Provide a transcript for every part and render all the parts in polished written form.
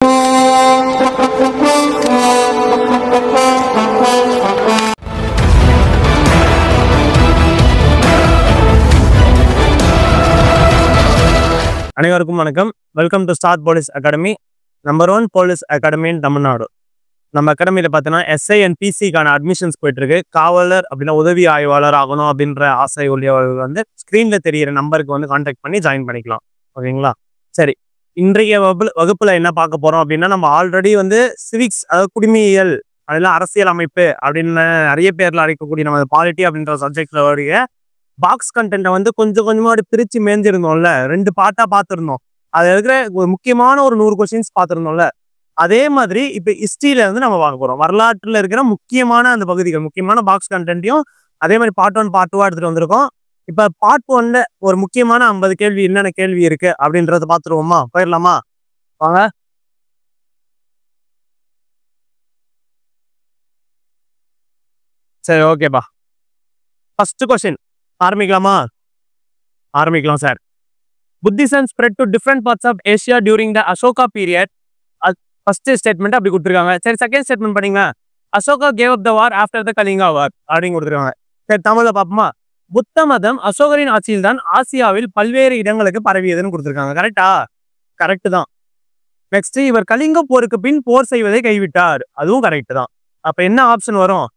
அனைவருக்கும் வணக்கம். Welcome to star police academy, number 1 police academy இன் தமிழ்நாடு. நம்ம அகாடமியில் பார்த்தீங்கன்னா எஸ்ஐ அண்ட் பிசிக்கான அட்மிஷன்ஸ் போயிட்டு இருக்கு. காவலர் அப்படின்னா உதவி ஆய்வாளர் ஆகணும் அப்படின்ற ஆசை உள்ளவர்கள் வந்து ஸ்க்ரீனில் தெரியிற நம்பருக்கு வந்து கான்டாக்ட் பண்ணி ஜாயின் பண்ணிக்கலாம். ஓகேங்களா? சரி, இன்றைய வகுப்புல என்ன பார்க்க போறோம் அப்படின்னா, நம்ம ஆல்ரெடி வந்து சிவிக்ஸ், அதாவது குடிமையியல், அதெல்லாம் அரசியல் அமைப்பு அப்படின்னு நிறைய பேர்ல அழைக்கக்கூடிய நம்ம பாலிட்டி அப்படின்ற சப்ஜெக்ட்ல உடைய பாக்ஸ் கண்டென்ட்டை வந்து கொஞ்சம் கொஞ்சமா பிரிச்சு மேஞ்சிருந்தோம்ல, 2 பார்ட்டா பார்த்துருந்தோம். அதுல இருக்கிற ஒரு முக்கியமான ஒரு 100 கொஸ்டின்ஸ் பார்த்துருந்தோம்ல. அதே மாதிரி இப்ப ஹிஸ்டரியில வந்து நம்ம பார்க்க போறோம். வரலாற்றுல இருக்கிற முக்கியமான அந்த பகுதிகள், முக்கியமான பாக்ஸ் கண்டென்ட்டையும் அதே மாதிரி பார்ட் 1 பார்ட் 2 எடுத்துட்டு வந்திருக்கோம். இப்ப பார்ட் 1ல ஒரு முக்கியமான 50 கேள்வி, என்னென்ன கேள்வி இருக்கு அப்படின்றத பார்த்துருவோமா? போயிடலாமா? வாங்க. சரி, ஓகேப்பா. ஃபர்ஸ்ட் கொஸ்டின் ஆரம்பிக்கலாமா? ஆரம்பிக்கலாம் sir. Buddhism spread to different parts of Asia during the Ashoka period. First statement அப்படி கொடுத்துருக்காங்க. சரி, செகண்ட் ஸ்டேட்மெண்ட் பண்ணீங்க. Ashoka gave up the war after the Kalinga war அப்படின்னு கொடுத்துருக்காங்க. சரி, தமிழ்ல பார்ப்போமா? புத்த மதம் அசோகரின் ஆட்சியில் தான் ஆசியாவில் பல்வேறு இடங்களுக்கு பரவியதுன்னு கொடுத்துருக்காங்க. கரெக்டா? கரெக்ட் தான். நெக்ஸ்ட், இவர் கலிங்க போருக்கு பின் போர் செய்வதை கைவிட்டார். அதுவும் கரெக்ட் தான். அப்ப என்ன ஆப்ஷன் வரும்?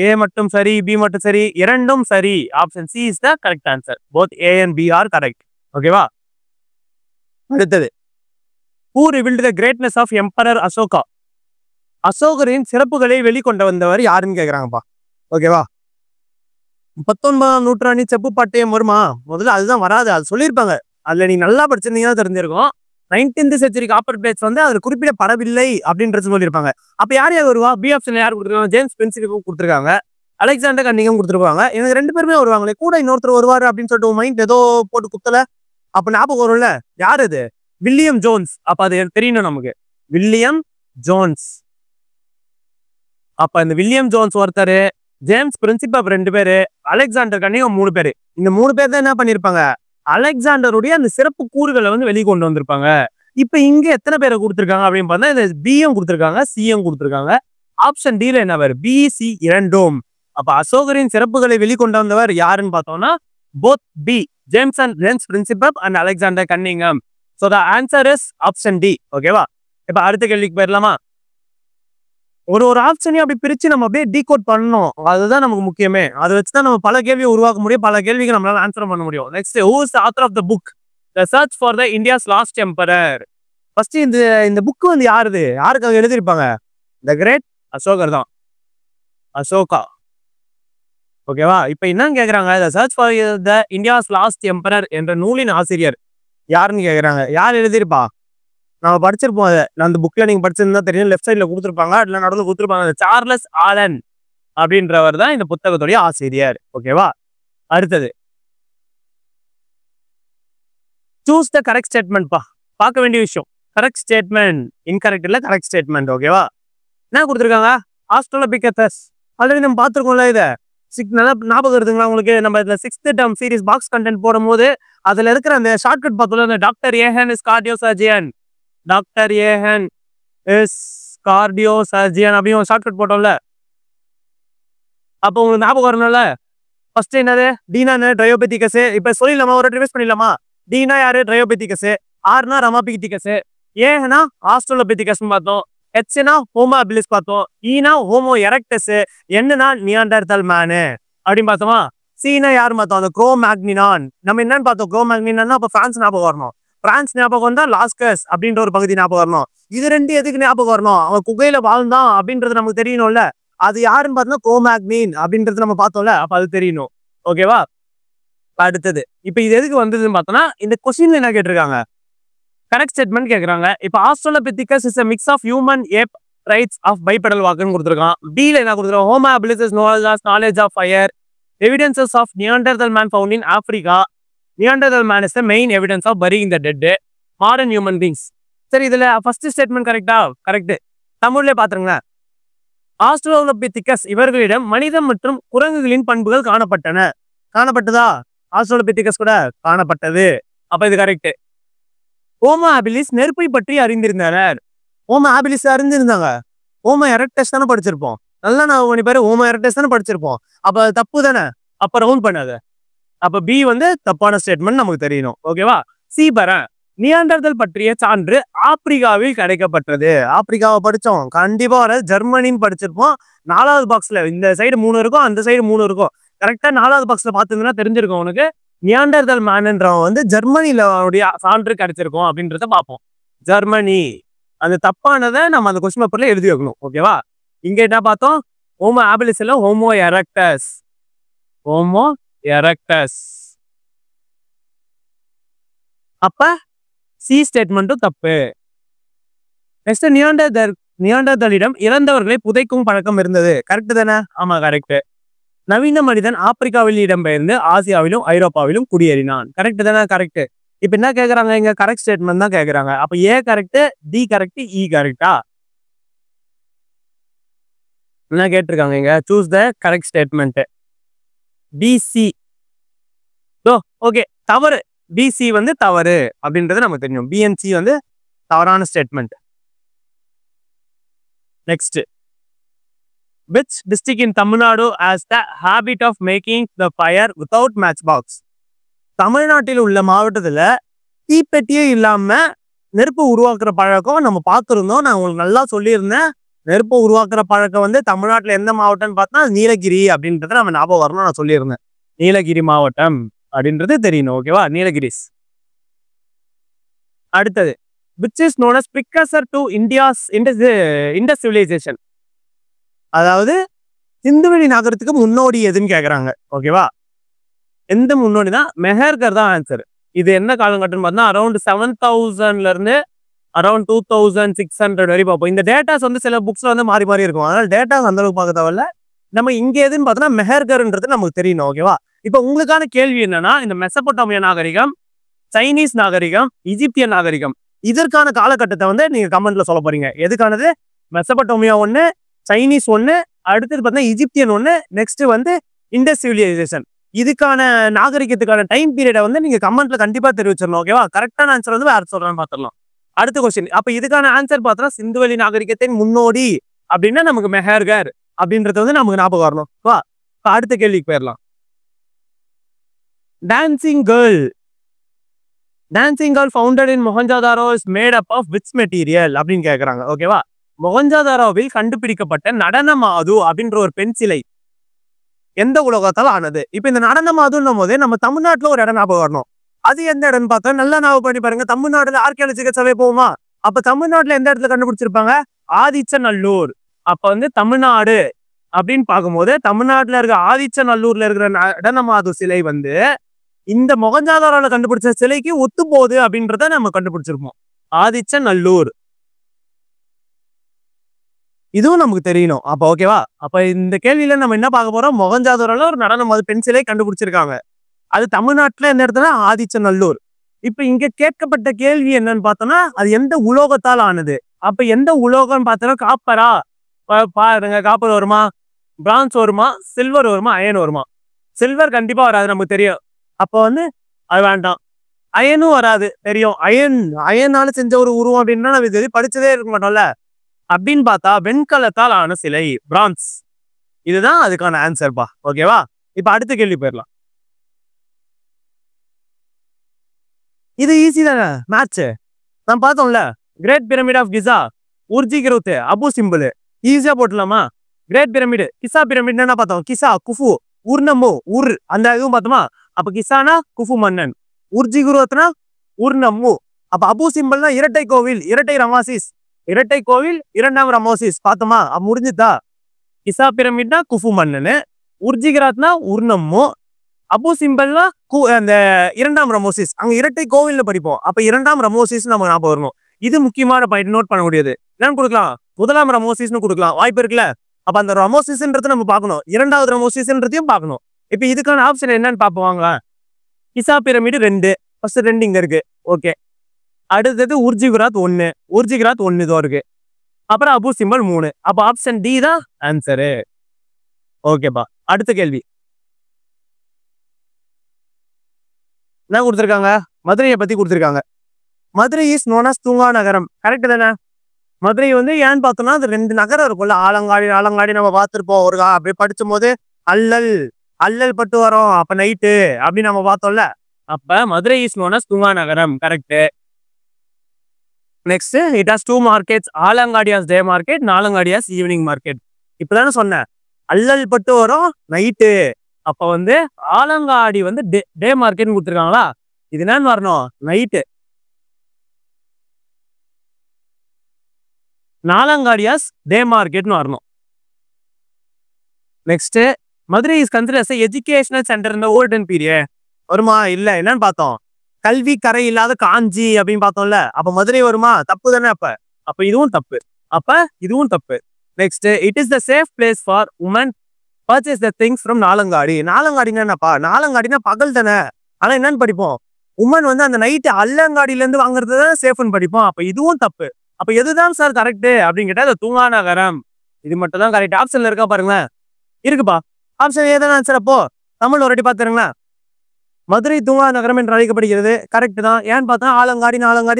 ஏ மட்டும் சரி, பி மட்டும் சரி, இரண்டும் சரி. Option C is the correct answer. Both A and B are correct. ஓகேவா? அடுத்தது, who revealed the greatness of Emperor Ashoka? அசோகரின் சிறப்புகளை வெளிக்கொண்டு வந்தவர் யாருன்னு கேக்குறாங்கப்பா. ஓகேவா? 19ஆம் நூற்றாண்டின் செப்பு பட்டயம் வருமா? முதல்ல அதுதான் வராது, அது சொல்லியிருப்பாங்க. அதுல நீ நல்லா படிச்சிருந்தீங்கன்னா தெரிஞ்சிருக்கும். 19th century காப்பர் பிளேட்ஸ் வந்து அதுல குறிப்பிடப்படவில்லை அப்படின்றது சொல்லியிருப்பாங்க. அப்ப யார் யார் வருவா? பி ஆப்ஷன் யார் கொடுத்துருக்காங்க? ஜேம்ஸ் பென்சிலிக்கும் கொடுத்துருக்காங்க, அலெக்சாண்டர் கன்னிங்கம் கொடுத்துருப்பாங்க. எனக்கு 2 பேருமே வருவாங்களே, கூட இன்னொருத்தர் வருவாரு அப்படின்னு சொல்லிட்டு மைண்ட் ஏதோ போட்டு குத்தல. அப்ப ஞாபகம் வரும்ல, யார் அது? William Jones. அப்ப அது தெரியணும் நமக்கு, வில்லியம் ஜோன்ஸ். அப்ப இந்த வில்லியம் ஜோன்ஸ் ஒருத்தர், ஜேம்ஸ் பிரின்சிபப் 2 பேரு, அலெக்சாண்டர் கன்னிங்கம் 3 பேரு. இந்த 3 பேர் தான் என்ன பண்ணிருப்பாங்க? அலெக்சாண்டருடைய அந்த சிறப்பு கூறுகளை வந்து வெளிக்கொண்டு வந்திருப்பாங்க. இப்ப இங்க எத்தனை பேரை கொடுத்துருக்காங்க அப்படின்னு பார்த்தா, இந்த பிஎம் கொடுத்துருக்காங்க, சிஎம் கொடுத்துருக்காங்க. ஆப்ஷன் டில என்ன பேர்? பி, சி இரண்டும். அப்ப அசோகரின் சிறப்புகளை வெளிக்கொண்டு வந்தவர் யாருன்னு பார்த்தோம்னா, both B, James Prinsep and Alexander Cunningham. So the answer is option D. ஓகேவா? இப்ப அடுத்த கேள்விக்கு போயிடலாமா? ஒரு ஆப்ஷனையும் அப்படி பிரிச்சு நம்ம அப்படியே டீகோட் பண்ணணும். அதுதான் நமக்கு முக்கியமே. அதை வச்சுதான் நம்ம பல கேள்வியை உருவாக்க முடியும், பல கேள்விக்கு நம்மளால ஆன்சர் பண்ண முடியும். Next, who is the author of the book The Search for the India's Lost Emperor? First இந்த புக் வந்து யாருது? யாருக்காக எழுதியிருப்பாங்க? த கிரேட் அசோகர் தான், அசோகா. ஓகேவா? இப்ப என்னன்னு கேக்குறாங்க, The Search for the India's Lost Emperor என்ற நூலின் ஆசிரியர் யாருன்னு கேக்குறாங்க. யார் எழுதியிருப்பா? நம்ம படிச்சிருப்போம். அதை அந்த புக்ல நீங்க படிச்சிருந்தா தெரியும், லெஃப்ட் சைட்ல கொடுத்துருப்பாங்க, அதுல நடுவில் கொடுத்துருப்பாங்க. சார்லஸ் ஆலன் அப்படின்றவர் தான் இந்த புத்தகத்துடைய ஆசிரியர். ஓகேவா? அடுத்தது, சூஸ் த கரெக்ட் ஸ்டேட்மெண்ட். பார்க்க வேண்டிய விஷயம், கரெக்ட் ஸ்டேட்மெண்ட், இன்கரெக்ட் இல்ல, கரெக்ட் ஸ்டேட்மெண்ட். ஓகேவா? என்ன கொடுத்துருக்காங்க? ஆஸ்ட்ரோலோபிகேத்தஸ். ஆல்ரெடி நம்ம பார்த்துருக்கோம்ல. இதை நல்லா ஞாபகம் இருக்குங்களா உங்களுக்கு? நம்ம இதுல 6th term series box content போடும்போது அதுல இருக்கிற அந்த ஷார்ட்கட் பார்த்தோம்ல, அந்த doctor Ahan is cardio surgeon, doctor Ahan is cardio surgeon அப்படின்னு ஒரு ஷார்ட்கட் போட்டோம்ல. அப்போ உங்களுக்கு ஞாபகம் வரணும்ல. ஃபர்ஸ்ட் என்னது? டீனா ட்ரையோபெத்திகஸ். இப்ப சொல்லிடலாமா? ஒரு ரிவைஸ் பண்ணிடலாமா? டீனா யாரு? ட்ரையோபெத்திகஸ். ஆர்னா ரமாபிகஸ். ஏஹனா ஆஸ்ட்ரோலோபெத்திகஸ் பார்த்தோம். ஹெச்னா ஹோமோ அபிலிஸ் பார்த்தோம். ஈனா ஹோமோ எரக்டஸ். என்னன்னா நியாண்டர்தல் மேனு அப்படின்னு பார்த்தோமா? சீனா யார் பார்த்தோம்? அந்த குரோமேக்னினான். நம்ம என்னன்னு பார்த்தோம்? குரோமேக்னினான். அப்ப பிரான்ஸ் ஞாபகம் வரணும். பிரான்ஸ் ஞாபகம் வந்தா லாஸ்கஸ் அப்படின்ற ஒரு பகுதி ஞாபகம் வரணும். இது 2 எதுக்கு ஞாபகம் வரணும்? அவன் குகையில வாழ்ந்தான் அப்படின்றது நமக்கு தெரியணும்ல. அது யாருன்னு பார்த்தோம்னா குரோமேக்னின் அப்படின்றது நம்ம பார்த்தோம்ல. அப்ப அது தெரியணும். ஓகேவா? அடுத்தது, இப்ப இது எதுக்கு வந்ததுன்னு பார்த்தோம்னா, இந்த கொஸ்டின்ல என்ன கேட்டிருக்காங்க? கரெக்ட் ஸ்டேட்மெண்ட் கேக்குறாங்க. இப்ப australopithecus is a mix of human ape traits of bipedal walkன்னு கொடுத்துருக்கான். B ல என்ன கொடுத்துருக்கான்? Homo habilis is knowledge of fire. Evidences of Neanderthal man found in Africa. Neanderthal man is the main evidence of burying the dead. Modern human beings. சரி, இதுல first statement கரெக்டா? Correct. தமிழ்ல பாத்துருங்களேன். ஆஸ்ட்ரோலோபிதிகஸ் இவர்களிடம் மனிதம் மற்றும் குரங்குகளின் பண்புகள் காணப்பட்டன. காணப்பட்டதா? ஆஸ்ட்ரோலோபிதிகஸ் கூட காணப்பட்டது. அப்ப இது கரெக்ட். ஹோமோ ஹபிலிஸ் நெருப்பை பற்றி அறிந்திருந்தனர். Homo habilis அறிஞ்சிருந்தாங்க. ஹோமோ எரெக்டஸ் தானே படிச்சிருப்போம். நல்லா நான் பண்ணி பாரு, ஹோமோ எரெக்டஸ் தானே படிச்சிருப்போம். அப்ப அது தப்பு தானே. அப்ப ரவுண்ட் பண்ணாத. அப்ப பி வந்து தப்பான ஸ்டேட்மெண்ட் நமக்கு தெரியணும். ஓகேவா? சி பாரேன். நியாண்டர்தல் பற்றிய சான்று ஆப்பிரிக்காவில் கிடைக்கப்பட்டது. ஆப்பிரிக்காவை படிச்சோம். கண்டிப்பா வர ஜெர்மனின்னு படிச்சிருப்போம். 4வது பாக்ஸ்ல இந்த சைடு 3 இருக்கும், அந்த சைடு 3 இருக்கும். கரெக்டா 4வது பாக்ஸ்ல பாத்துருந்தா தெரிஞ்சிருக்கும் உனக்கு. நியாண்டர்தல் மேன்ன்றவன் வந்து ஜெர்மனில அவனுடைய சான்று கிடைச்சிருக்கும் அப்படின்றத பார்ப்போம். ஜெர்மனி. அந்த தப்பானதை நம்ம அந்த கொஸ்டின் பேப்பர்ல எழுதி வைக்கணும். ஓகேவா? இங்க என்ன பார்த்தோம்? ஹோமோ ஹாபிலிஸ் இல்ல, ஹோமோ எரெக்டஸ். Homo erectus. அப்ப சி ஸ்டேட்மெண்ட்டும் தப்பு. நெக்ஸ்ட் நியாண்டர்தலிடம் இறந்தவர்களை புதைக்கும் பழக்கம் இருந்தது. கரெக்ட் தானே? ஆமா, கரெக்ட். நவீன மனிதன் ஆப்பிரிக்காவில் இடம்பெயர்ந்து ஆசியாவிலும் ஐரோப்பாவிலும் குடியேறினான். கரெக்ட் தானே? கரெக்ட். இப்ப என்ன கேக்குறாங்க? இங்க கரெக்ட் ஸ்டேட்மெண்ட் தான் கேக்குறாங்க. அப்ப A correct, D correct, E கரெக்டா? என்ன கேட்டிருக்காங்க இங்க? Choose the correct statement. BC. Okay, தவறு. பிசி வந்து தவறு அப்படின்றது நமக்கு தெரியும். பிஎன்சி வந்து தவறான statement. Next. Which district in Tamil Nadu has the habit of making the fire without matchbox? தமிழ்நாட்டில் உள்ள மாவட்டத்துல தீப்பெட்டியே இல்லாம நெருப்பு உருவாக்குற பழக்கம் நம்ம பார்த்துருந்தோம். நான் உங்களுக்கு நல்லா சொல்லியிருந்தேன். நெருப்பு உருவாக்குற பழக்கம் வந்து தமிழ்நாட்டுல எந்த மாவட்டம்னு பார்த்தா நீலகிரி அப்படின்றத நம்ம ஞாபகம் வரணும். நான் சொல்லியிருந்தேன் நீலகிரி மாவட்டம் அப்படின்றது தெரியணும். ஓகேவா? நீலகிரிஸ். அடுத்தது, which is known as precursor to India's Indus civilization. அதாவது சிந்துவெளி நகரத்துக்கு முன்னோடி எதுன்னு கேக்குறாங்க. ஓகேவா? எந்த முன்னோடி தான்? மெஹர்கர் தான் ஆன்சர். இது என்ன காலகட்டம்னு பார்த்தா அரௌண்ட் 7000ல இருந்து அரௌண்ட் 2600 வரை பார்ப்போம். இந்த டேட்டாஸ் வந்து சில புக்ஸ்ல வந்து மாறி மாறி இருக்கும். அதனால டேட்டாஸ் அந்த அளவுக்கு பார்க்க தேவையில்ல. நம்ம இங்க எதுன்னு பார்த்தோம்னா மெஹர்கர்ன்றது நமக்கு தெரியணும். ஓகேவா? இப்போ உங்களுக்கான கேள்வி என்னன்னா, இந்த மெசபொட்டாமியா நாகரிகம், சைனீஸ் நாகரிகம், எகிப்திய நாகரிகம், இதற்கான காலகட்டத்தை வந்து நீங்க கமெண்ட்ல சொல்ல போறீங்க. எதுக்கானது? மெசபொட்டாமியா ஒண்ணு, சைனீஸ் ஒண்ணு, அடுத்தது பார்த்தீங்கன்னா எகிப்தியன் ஒண்ணு, நெக்ஸ்ட் வந்து இண்டஸ் சிவிலைசேஷன். இதுக்கான நாகரிகத்துக்கான டைம் பீரியடை வந்து நீங்க கமெண்ட்ல கண்டிப்பா தெரிவிச்சிடணும். ஓகேவா? கரெக்டான ஆன்சர் வந்து வேற சொல்றேன்னு பார்த்துடலாம். அடுத்த கொஸ்டின். அப்ப இதுக்கான ஆன்சர் பார்த்தா சிந்துவெளி நாகரிகத்தின் முன்னோடி அப்படின்னா நமக்கு மெஹர்கர் அப்படின்றது வந்து நமக்கு ஞாபகம் வரணும். வா, அடுத்த கேள்விக்கு போயிடலாம். Dancing girl. Dancing girl founded in Mohenjodaro is made up of which material அப்படின்னு கேட்கறாங்க. ஓகேவா? மொஹஞ்சதாரோவில் கண்டுபிடிக்கப்பட்ட நடன மாது அப்படின்ற ஒரு பெண் சிலை எந்த உலகத்தால் ஆனது? இப்ப இந்த நடன மாதுன்னும் போதே நம்ம தமிழ்நாட்டுல ஒரு இடம் ஞாபகம் வரணும். அது எந்த இடம்னு பார்த்தா நல்லா ஞாபகம் பண்ணி பாருங்க. தமிழ்நாடுல ஆர்கியாலஜிக்கல் சர்வே போகுமா? அப்ப தமிழ்நாட்டுல எந்த இடத்துல கண்டுபிடிச்சிருப்பாங்க? ஆதிச்சநல்லூர். அப்ப வந்து தமிழ்நாடு அப்படின்னு பார்க்கும்போது தமிழ்நாட்டுல இருக்க ஆதிச்சநல்லூர்ல இருக்கிற நடன மாது சிலை வந்து இந்த மொஹஞ்சதாரோல கண்டுபிடிச்ச சிலைக்கு ஒத்து போகுது அப்படின்றத நம்ம கண்டுபிடிச்சிருப்போம். ஆதிச்சநல்லூர். இதுவும் நமக்கு தெரியணும். அப்ப ஓகேவா? அப்ப இந்த கேள்வியில நம்ம என்ன பார்க்க போறோம்? மொஹஞ்சதாரோல ஒரு நடனம் அது பெண் சிலை கண்டுபிடிச்சிருக்காங்க. அது தமிழ்நாட்டுல எந்த இடத்துல? ஆதிச்சநல்லூர். இப்ப இங்க கேட்கப்பட்ட கேள்வி என்னன்னு பார்த்தோம்னா அது எந்த உலோகத்தால் ஆனது? அப்ப எந்த உலோகம்னு பார்த்தோம்னா காப்பரா? பாருங்க, காப்பர் வருமா, பிரான்ஸ் வருமா, சில்வர் வருமா, அயன் வருமா? சில்வர் கண்டிப்பா வராது, நமக்கு தெரியும். அப்ப வந்து அது வேண்டாம். அயனும் வராது, தெரியும். அயனால செஞ்ச ஒரு உருவம் அப்படின்னா நம்ம இது படிச்சதே இருக்க மாட்டோம்ல. அப்படின்னு பார்த்தா வெண்கலத்தால் ஆன சிலை, பிரான்ஸ். இதுதான் அதுக்கான ஆன்சர்பா. ஓகேவா? இப்ப அடுத்த கேள்வி போயிடலாம். இது ஈஸி தானே, மேட்ச். நான் பார்த்தோம்ல, கிரேட் பிரமிட் ஆஃப் கிசா, உர்ஜி கிரோத், அபு சிம்பிள். ஈஸியா போட்டுலாமா? கிரேட் பிரமிடு, கிசா பிரமிட் என்ன பார்த்தோம்? கிசா, குஃபு, உர்னமோ, உர், அந்த இதுவும் பார்த்தோமா? அப்ப கிசானா குஃபு மன்னன், உர்ஜி குரோத்னா உர்னம்மு. அப்ப அபு சிம்பிள்னா இரட்டை கோவில், இரட்டை ரமாசிஸ், இரட்டை கோவில், இரண்டாம் ரமோசிஸ். பார்த்தோமா? முடிஞ்சுதா? கிசா பிரமிட்னா குஃபு மன்னனு, உர்ஜிகிராத்னா உர்னம்மு, அபு சிம்பிள்னா அந்த இரண்டாம் ரமோசிஸ். அங்க இரட்டை கோவில்ல படிப்போம். அப்ப இரண்டாம் ரமோசிஸ் நம்ம ஞாபகம் வரணும். இது முக்கியமான பாயிண்ட், நோட் பண்ண முடியாது. என்னன்னு கொடுக்கலாம்? முதலாம் ரமோசிஸ்னு கொடுக்கலாம், வாய்ப்பு இருக்குல்ல. அப்ப அந்த ரமோசிஸ்ன்றது நம்ம பார்க்கணும், இரண்டாவது ரமோசிஸ்ன்றதையும் பார்க்கணும். இப்ப இதுக்கான ஆப்ஷன் என்னன்னு பார்ப்போம். கிசா பிரமிடு 2, ஃபர்ஸ்ட் 2 இங்க இருக்கு. ஓகே. அடுத்தது உர்ஜிகிராத் 1, உர்ஜிகிராத் 1 இதோ இருக்கு. அப்புறம் அபு சிம்பிள் 3. அப்ப ஆப்ஷன் டி தான் ஆன்சரு. ஓகேப்பா. அடுத்த கேள்வி என்ன கொடுத்துருக்காங்க? மதுரையை பத்தி கொடுத்துருக்காங்க. மதுரை இஸ் நோன் அஸ் தூங்கா நகரம். கரெக்ட் தானே? மதுரை வந்து ஏன்னு பார்த்தோம்னா அது 2 நகரம் இருக்கும்ல. ஆலங்காடி நம்ம பார்த்திருப்போம். ஒரு அப்படியே படிச்சும்போது அல்லல் அல்லல் பட்டு வரோம். அப்ப நைட்டு அப்படின்னு நம்ம பார்த்தோம்ல. அப்ப மதுரை இஸ் நோன் அஸ் தூங்கா நகரம். Correct. Next it has 2 markets. Allangadi has day market, Nalangadi has evening market. இப்பதானே சொன்னேன். அல்லல் பட்டு வரோம் நைட்டு. அப்ப வந்து ஆலங்காடி வந்து டே மார்க்கெட் கொடுத்துருக்காங்களா? இது என்னன்னு வரணும்? நைட்டு. நாலங்காடியாஸ் டே மார்க்கெட்னு வரணும். Next Madurai is considered as a educational center in the olden period. வருமா? இல்ல. என்னன்னு பார்த்தோம்? கல்வி கரை இல்லாத காஞ்சி அப்படின்னு பார்த்தோம்ல. அப்ப மதுரை வருமா? தப்பு தானே. அப்ப இதுவும் தப்பு. அப்ப இதுவும் தப்பு. Next it is the safe place for women purchase the things from Nalangadi. நாலங்காடினா என்னப்பா? நாலங்காடினா பகல் தானே. ஆனா என்னன்னு படிப்போம்? உமன் வந்து அந்த நைட்டு அல்லங்காடியில இருந்து வாங்குறது தான் சேஃப்னு படிப்போம். அப்ப இதுவும் தப்பு. அப்ப எதுதான் சார் கரெக்ட் அப்படின்னு கேட்டா தூங்கா நகரம். இது மட்டும் தான் கரெக்ட். ஆப்ஷன்ல இருக்கா பாருங்களேன். இருக்குப்பா. ஆப்ஷன் ஏதான ஆன்சர். அப்போ தமிழ் ஒரு வாட்டி பாத்துருங்களேன். மதுரை தூங்கா நகரம் என்று அழைக்கப்படுகிறது. கரெக்ட் தான். ஏன்னு பார்த்தா ஆலங்காடி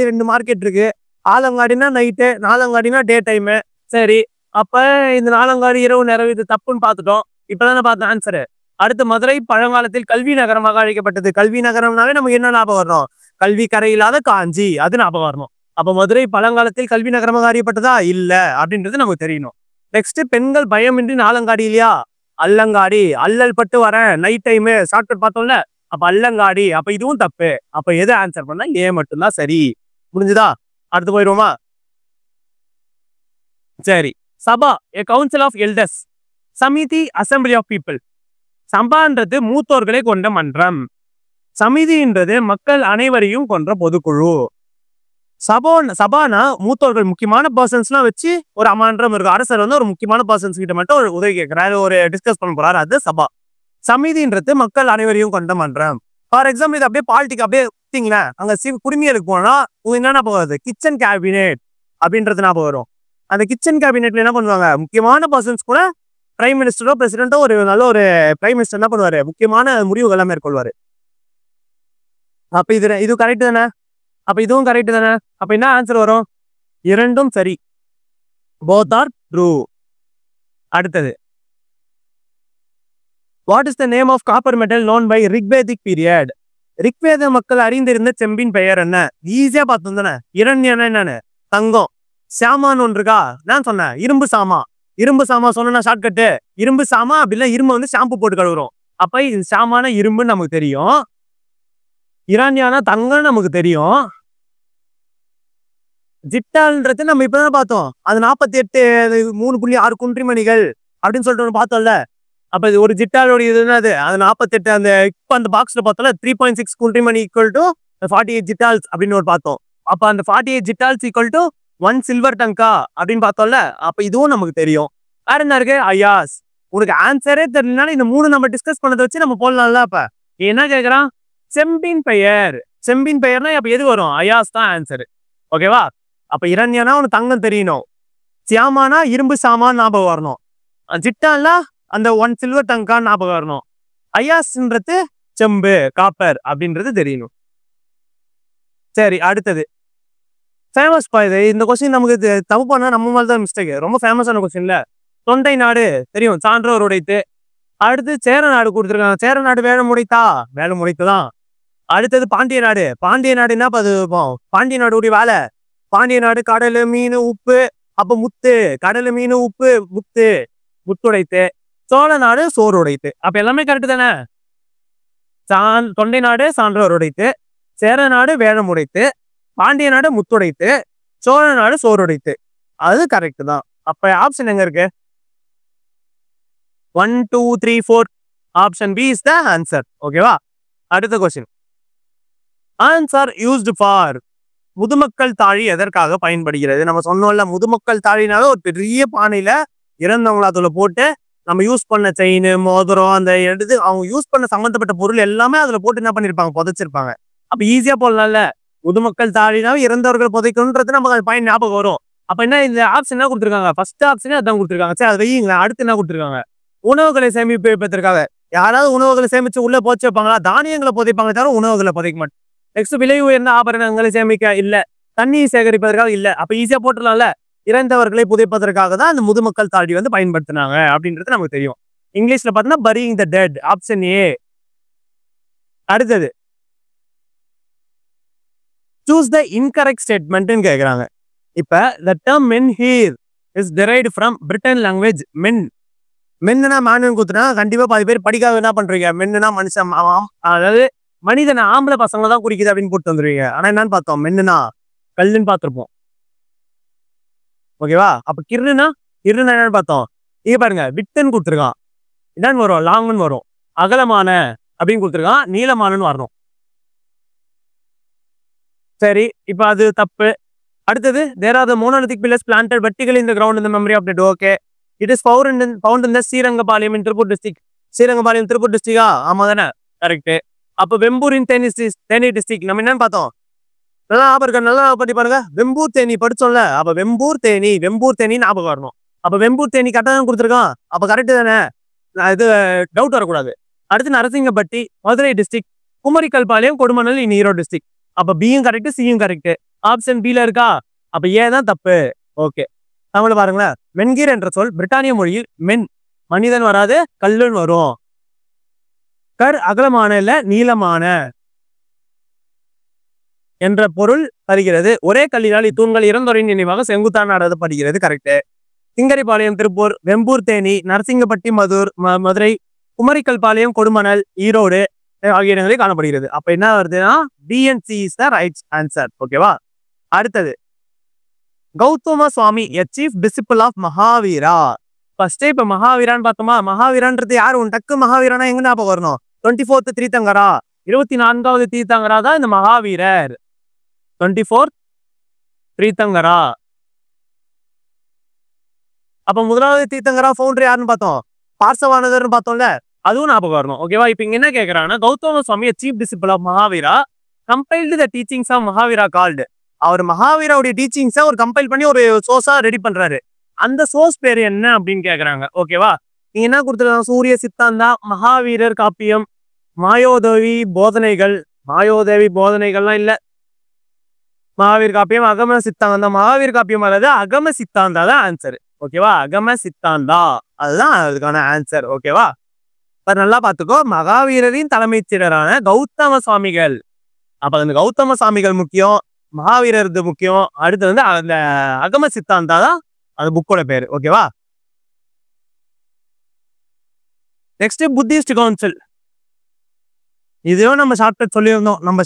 2 மார்க்கெட் இருக்கு. ஆலங்காடினா நைட்டு, நாலங்காடினா டே டைமு. சரி, அப்ப இந்த நாலங்காடி இரவு நேரம் இது தப்புன்னு பார்த்துட்டோம். இப்பதானே பார்த்தோம் ஆன்சரு. அடுத்து மதுரை பழங்காலத்தில் கல்வி நகரமாக அழைக்கப்பட்டது. கல்வி நகரம்னாவே நமக்கு என்ன ஞாபகம் வரணும்? கல்வி கரை இல்லாத காஞ்சி, அது ஞாபகம் வரணும். அப்ப மதுரை பழங்காலத்தில் கல்வி நகரமாக அறியப்பட்டதா? இல்ல அப்படின்றது நமக்கு தெரியணும். நெக்ஸ்ட் பெண்கள் பயமின்றி நாலங்காடி இல்லையா? அல்லங்காடி. அல்லல் பட்டு வரேன் நைட் டைமு ஷார்ட்கட் பார்த்தோம்ல. அப்ப அல்லங்காடி. அப்ப இதுவும் தப்பு. அப்ப எது ஆன்சர் பண்ணா ஏ மட்டும்தான் சரி. முடிஞ்சுதா? அடுத்து போயிடுவோமா? சரி. Sabha a council of elders. Samiti assembly of people. சபான்றது மூத்தோர்களை கொண்ட மன்றம். சமிதின்றது மக்கள் அனைவரையும் கொன்ற பொதுக்குழு. சபானா மூத்தோர்கள் முக்கியமான பர்சன்ஸ்லாம் வச்சு ஒரு மன்றம் இருக்கும். அரசர் வந்து ஒரு முக்கியமான பர்சன்ஸ் கிட்ட மட்டும் ஒரு உதவி கேட்கிறாரு, ஒரு டிஸ்கஸ் பண்ண போறாரு. அது சபா. சமிதின்றது மக்கள் அனைவரையும் கொண்ட மன்றம். ஃபார் எக்ஸாம்பிள் இது அப்படியே பாலிட்டிக் அப்படியே பார்த்தீங்களேன். அங்க குடிமையலுக்கு போனா உங்களுக்கு என்ன போகாது? கிச்சன் கேபினெட் அப்படின்றது ஞாபகம் வரும். அந்த கிச்சன் கேபினெட்ல என்ன பண்ணுவாங்க? முக்கியமான பர்சன்ஸ் கூட பிரைம் மினிஸ்டரோ பிரசிடென்ட்டோ ஒரு நல்ல ஒரு பிரைம் மினிஸ்டர் என்ன பண்ணுவாரு? முக்கியமான முடிவுகள் எல்லாம் மேற்கொள்வாரு. அப்ப இது கரெக்ட் தானே? அப்ப இதுவும் கரெக்ட் தானே? அப்ப என்ன ஆன்சர் வரும்? இரண்டும் சரி. both are true. அடுத்தது what is the name of copper metal known by Rigvedic period? ரிக்வேத மக்கள் அறிந்திருந்த செம்பின் பெயர் என்ன? ஈஸியா பார்த்தோம் தானே. இரண்யன என்னன்னு? தங்கம். சாமான் ஒன்று இருக்கா? நான் சொன்னேன் இரும்பு சாமா. இரும்பு சாமா சொன்னா ஷார்ட்கட்டு. இரும்பு சாமா அப்படின்னா இரும்பு வந்து ஷாம்பு போட்டு கழுவுறோம். அப்ப இது சாமான இரும்புன்னு நமக்கு தெரியும். இரானியானா தங்கம்னு நமக்கு தெரியும். ஜிட்டால்ன்றது நம்ம இப்பதான் பார்த்தோம். அது 48 3.6 குன்றிமணிகள் அப்படின்னு சொல்லிட்டு ஒன்று பார்த்தோம்ல. அப்ப இது ஒரு ஜிட்டாலோடைய இது என்னது? அது 48 அந்த இப்ப அந்த பாக்ஸ்ல பார்த்தோம்ல 3.6 குன்றிமணி ஈக்குவல் டு 48 ஜிட்டால்ஸ் அப்படின்னு ஒரு பார்த்தோம். அப்ப அந்த 48 ஜிட்டால்ஸ் ஈக்குவல் டு 1 சில்வர் டங்கா அப்படின்னு பார்த்தோம்ல. அப்ப இதுவும் நமக்கு தெரியும். வேற என்ன இருக்கு? ஐயாஸ். உனக்கு ஆன்சரே தெரியலனால இந்த 3 நம்ம டிஸ்கஸ் பண்ணதை வச்சு நம்ம போடலாம்ல. அப்ப என்ன கேட்கறான்? செம்பின் பெயர். செம்பின் பெயர்னா அப்ப எது வரும்? ஐயாஸ் தான் ஆன்சர். ஓகேவா? அப்ப இரண்யனா உனக்கு தங்கம் தெரியணும். சியாமானா இரும்பு சாமான் ஞாபகம் வரணும். ஜிட்டான்னா அந்த 1 சில்வர் டங்கா ஞாபகம் வரணும். ஐயாஸ்ன்றது செம்பு காப்பர் அப்படின்றது தெரியணும். சரி, அடுத்தது ஃபேமஸ் இது. இந்த கொஸ்டின் நமக்கு தப்பு பண்ணா நம்ம மேல தான் மிஸ்டேக். ரொம்ப ஃபேமஸான கொஸ்டின்ல. தொண்டை நாடு தெரியும், சான்றோர் உடைத்து. அடுத்து சேர நாடு கொடுத்துருக்காங்க. சேர நாடு வேலம் உடைத்தா? வேலம் உடைத்துதான். அடுத்தது பாண்டிய நாடு. பாண்டிய நாடு என்ன பார்த்துப்போம்? பாண்டிய நாடுடைய வேலை. பாண்டிய நாடு கடலு மீன் உப்பு. அப்ப முத்து. கடலு மீன் உப்பு முத்து. முத்துடைத்து. சோழ நாடு சோறு உடைத்து. அப்ப எல்லாமே கரெக்ட் தானே? தொண்டை நாடு சான்றோர் உடைத்து, சேர நாடு வேலம் உடைத்து, பாண்டிய நாடு முத்துடைத்து, சோழ நாடு சோறு உடைத்து. அது கரெக்ட் தான். அப்ப ஆப்ஷன் எங்க இருக்கு? 1 2 3 4. Option B is the answer. ஓகேவா? அடுத்த கொஸ்டின். Answer used for. முதுமக்கள் தாழி எதற்காக பயன்படுகிறது? நம்ம சொன்னோம்ல, முதுமக்கள் தாழினாவே ஒரு பெரிய பானையில இறந்தவங்கள அதுல போட்டு நம்ம யூஸ் பண்ண செயின் மோதிரம் அந்த எடுத்து அவங்க யூஸ் பண்ண சம்பந்தப்பட்ட பொருள் எல்லாமே அதுல போட்டு என்ன பண்ணிருப்பாங்க? புதைச்சிருப்பாங்க. அப்ப ஈஸியா போடலாம்ல. முதுமக்கள் தாழினாவே இறந்தவர்கள் புதைக்கணும்ன்றது நமக்கு பயன் ஞாபகம் வரும். அப்ப என்ன இந்த ஆப்ஷன் என்ன கொடுத்துருக்காங்க? ஃபர்ஸ்ட் ஆப்ஷனே அதான் கொடுத்துருக்காங்க. சரி, அதை வையுங்களேன். அடுத்து என்ன கொடுத்துருக்காங்க? உணவுகளை சேமிப்பு வைப்பதற்காக. யாராவது உணவுகளை சேமிச்சு உள்ள போச்சு வைப்பாங்களா? தானியங்களை புதைப்பாங்க தவிர உணவுகளை புதைக்க மாட்டேன். நெக்ஸ்ட் விலை உயர்ந்த ஆபரணங்களை சேமிக்க இல்ல. தண்ணி சேகரிப்பதற்காக இல்ல. அப்ப ஈஸியா போட்டுடலாம்ல. இறந்தவர்களை புதைப்பதற்காக தான் அந்த முதுமக்கள் தாழி வந்து பயன்படுத்தினாங்க அப்படின்றது நமக்கு தெரியும். இங்கிலீஷ்ல பார்த்தீங்கன்னா பரியிங் த டெட், ஆப்ஷன் ஏ. அடுத்தது சூஸ் த இன்கரெக்ட் ஸ்டேட்மெண்ட்னு கேட்குறாங்க. இப்ப the term men here is derived from Breton language men. மென்னுனா மேனு குத்துனா கண்டிப்பா பாதி பேர் படிக்காத என்ன பண்றீங்க, மென்னுனா மனுஷன், அதாவது மனிதனை ஆம்பளை பசங்களை தான் குறிக்குது அப்படின்னு போட்டு வந்துருவீங்க. ஆனா என்னன்னு பார்த்தோம், மென்னுனா கல்லுன்னு பார்த்துருப்போம். ஓகேவா? அப்ப கிருனா என்னன்னு பார்த்தோம். இங்க பாருங்க, விட்டுன்னு கொடுத்துருக்கான், என்னன்னு வரும், லாங்னு வரும். அகலமான அப்படின்னு கொடுத்துருக்கான், நீளமானன்னு வரணும். சரி, இப்ப அது தப்பு. அடுத்தது there are the monolithic pillars planted vertically in the ground in the memory of dead. Okay, it is found in the Srirangapalayam in Tiruppur district. Srirangapalayam Tiruppur டிஸ்ட்ரிக்டா? ஆமா தானே, கரெக்ட். அப்ப வெம்பூர் இன் தேனி டிஸ்ட்ரிக்ட் நம்ம என்னன்னு பார்த்தோம், நல்லா ஞாபகம், நல்லா பத்தி பாருங்க. வெம்பூர் தேனி படிச்சோம்ல, அப்ப வெம்பூர் தேனி ஞாபகம் வரணும். அப்ப வெம்பூர் தேனி கரெக்டா கொடுத்துருக்கான், அப்ப கரெக்ட் தானே, இது டவுட் வரக்கூடாது. அடுத்து நரசிங்கப்பட்டி மதுரை டிஸ்ட்ரிக்ட், குமரிக்கல்பாளையம் கொடுமணல் இன் ஈரோடு டிஸ்ட்ரிக்ட். அப்ப பியும் கரெக்ட், சியும் கரெக்ட். ஆப்ஷன் பில இருக்கா, அப்ப ஏன் தான் தப்பு. ஓகே, தமிழ் பாருங்களேன். மென்கீர் என்ற சொல் பிரிட்டானிய மொழியில் மென் மனிதன் வராது, கல்லுன்னு வரும். கர் அகலமான இல்ல நீளமான என்ற பொருள் தருகிறது. ஒரே கல்லினால் இத்தூண்கள் இறந்தோரின் நினைவாக செங்குத்தான் நடத்தப்படுகிறது. கரெக்ட். சிங்கரிபாளையம் திருப்பூர், வெம்பூர் தேனி, நரசிங்கப்பட்டி மதுரை, குமரிக்கல்பாளையம் கொடுமணல் ஈரோடு ஆகிய இடங்களில் காணப்படுகிறது. அப்ப என்ன வருதுன்னா TNC is the right answer. ஓகேவா? அடுத்தது Gautama Swami a chief disciple of Mahavira. First இப்ப மகாவீரான்னு பார்த்தோமா, மகாவீரான்றது யாரு, உன் டக்கு மகாவீரனா எங்க ஞாபகம் வரணும், 24th தீர்த்தங்கரா, 24வது தீர்த்தங்கரா தான் இந்த மகாவீரர். 24th தீர்த்தங்கரா. அப்ப முதலாவது தீர்த்தங்கரா ஃபவுண்டர் யாருன்னு பார்த்தோம், பார்சவானதர்னு பார்த்தோம்ல, அதுவும் ஞாபகம் வரணும். ஓகேவா? இப்ப இங்க என்ன கேட்கறாங்கன்னா, Gautama Swami chief disciple of Mahavira compiled the teachings of Mahavira called. அவர் மகாவீராவுடைய டீச்சிங்ஸை ஒரு கம்பைல் பண்ணி ஒரு சோர்ஸா ரெடி பண்றாரு. அந்த சோர்ஸ் பேர் என்ன அப்படின்னு கேட்கறாங்க. ஓகேவா? நீங்க என்ன கொடுத்துருக்காங்க, சூரிய சித்தாந்தா, மகாவீரர் காப்பியம், மாயோதேவி போதனைகள். மாயோதேவி போதனைகள்லாம் இல்ல, மகாவீர் காப்பியம், அகம சித்தாந்தா. மகாவீர் காப்பியம் அல்லது அகம சித்தாந்தா தான் ஆன்சர். ஓகேவா? அகம சித்தாந்தா அதுதான் அதுக்கான ஆன்சர். ஓகேவா? நல்லா பார்த்துக்கோ, மகாவீரரின் தலைமைச் செயலரான கௌதம சுவாமிகள். அப்ப அந்த கௌதம சுவாமிகள் முக்கியம், மகாவீரர் முக்கியம். அடுத்து வந்து அந்த அகம சித்தாந்தா தான் அந்த புக்கோட பேரு. ஓகேவா? Next Buddhist council. இதுவும் நம்ம ஷார்ட்கட் சொல்லியிருந்தோம். நம்ம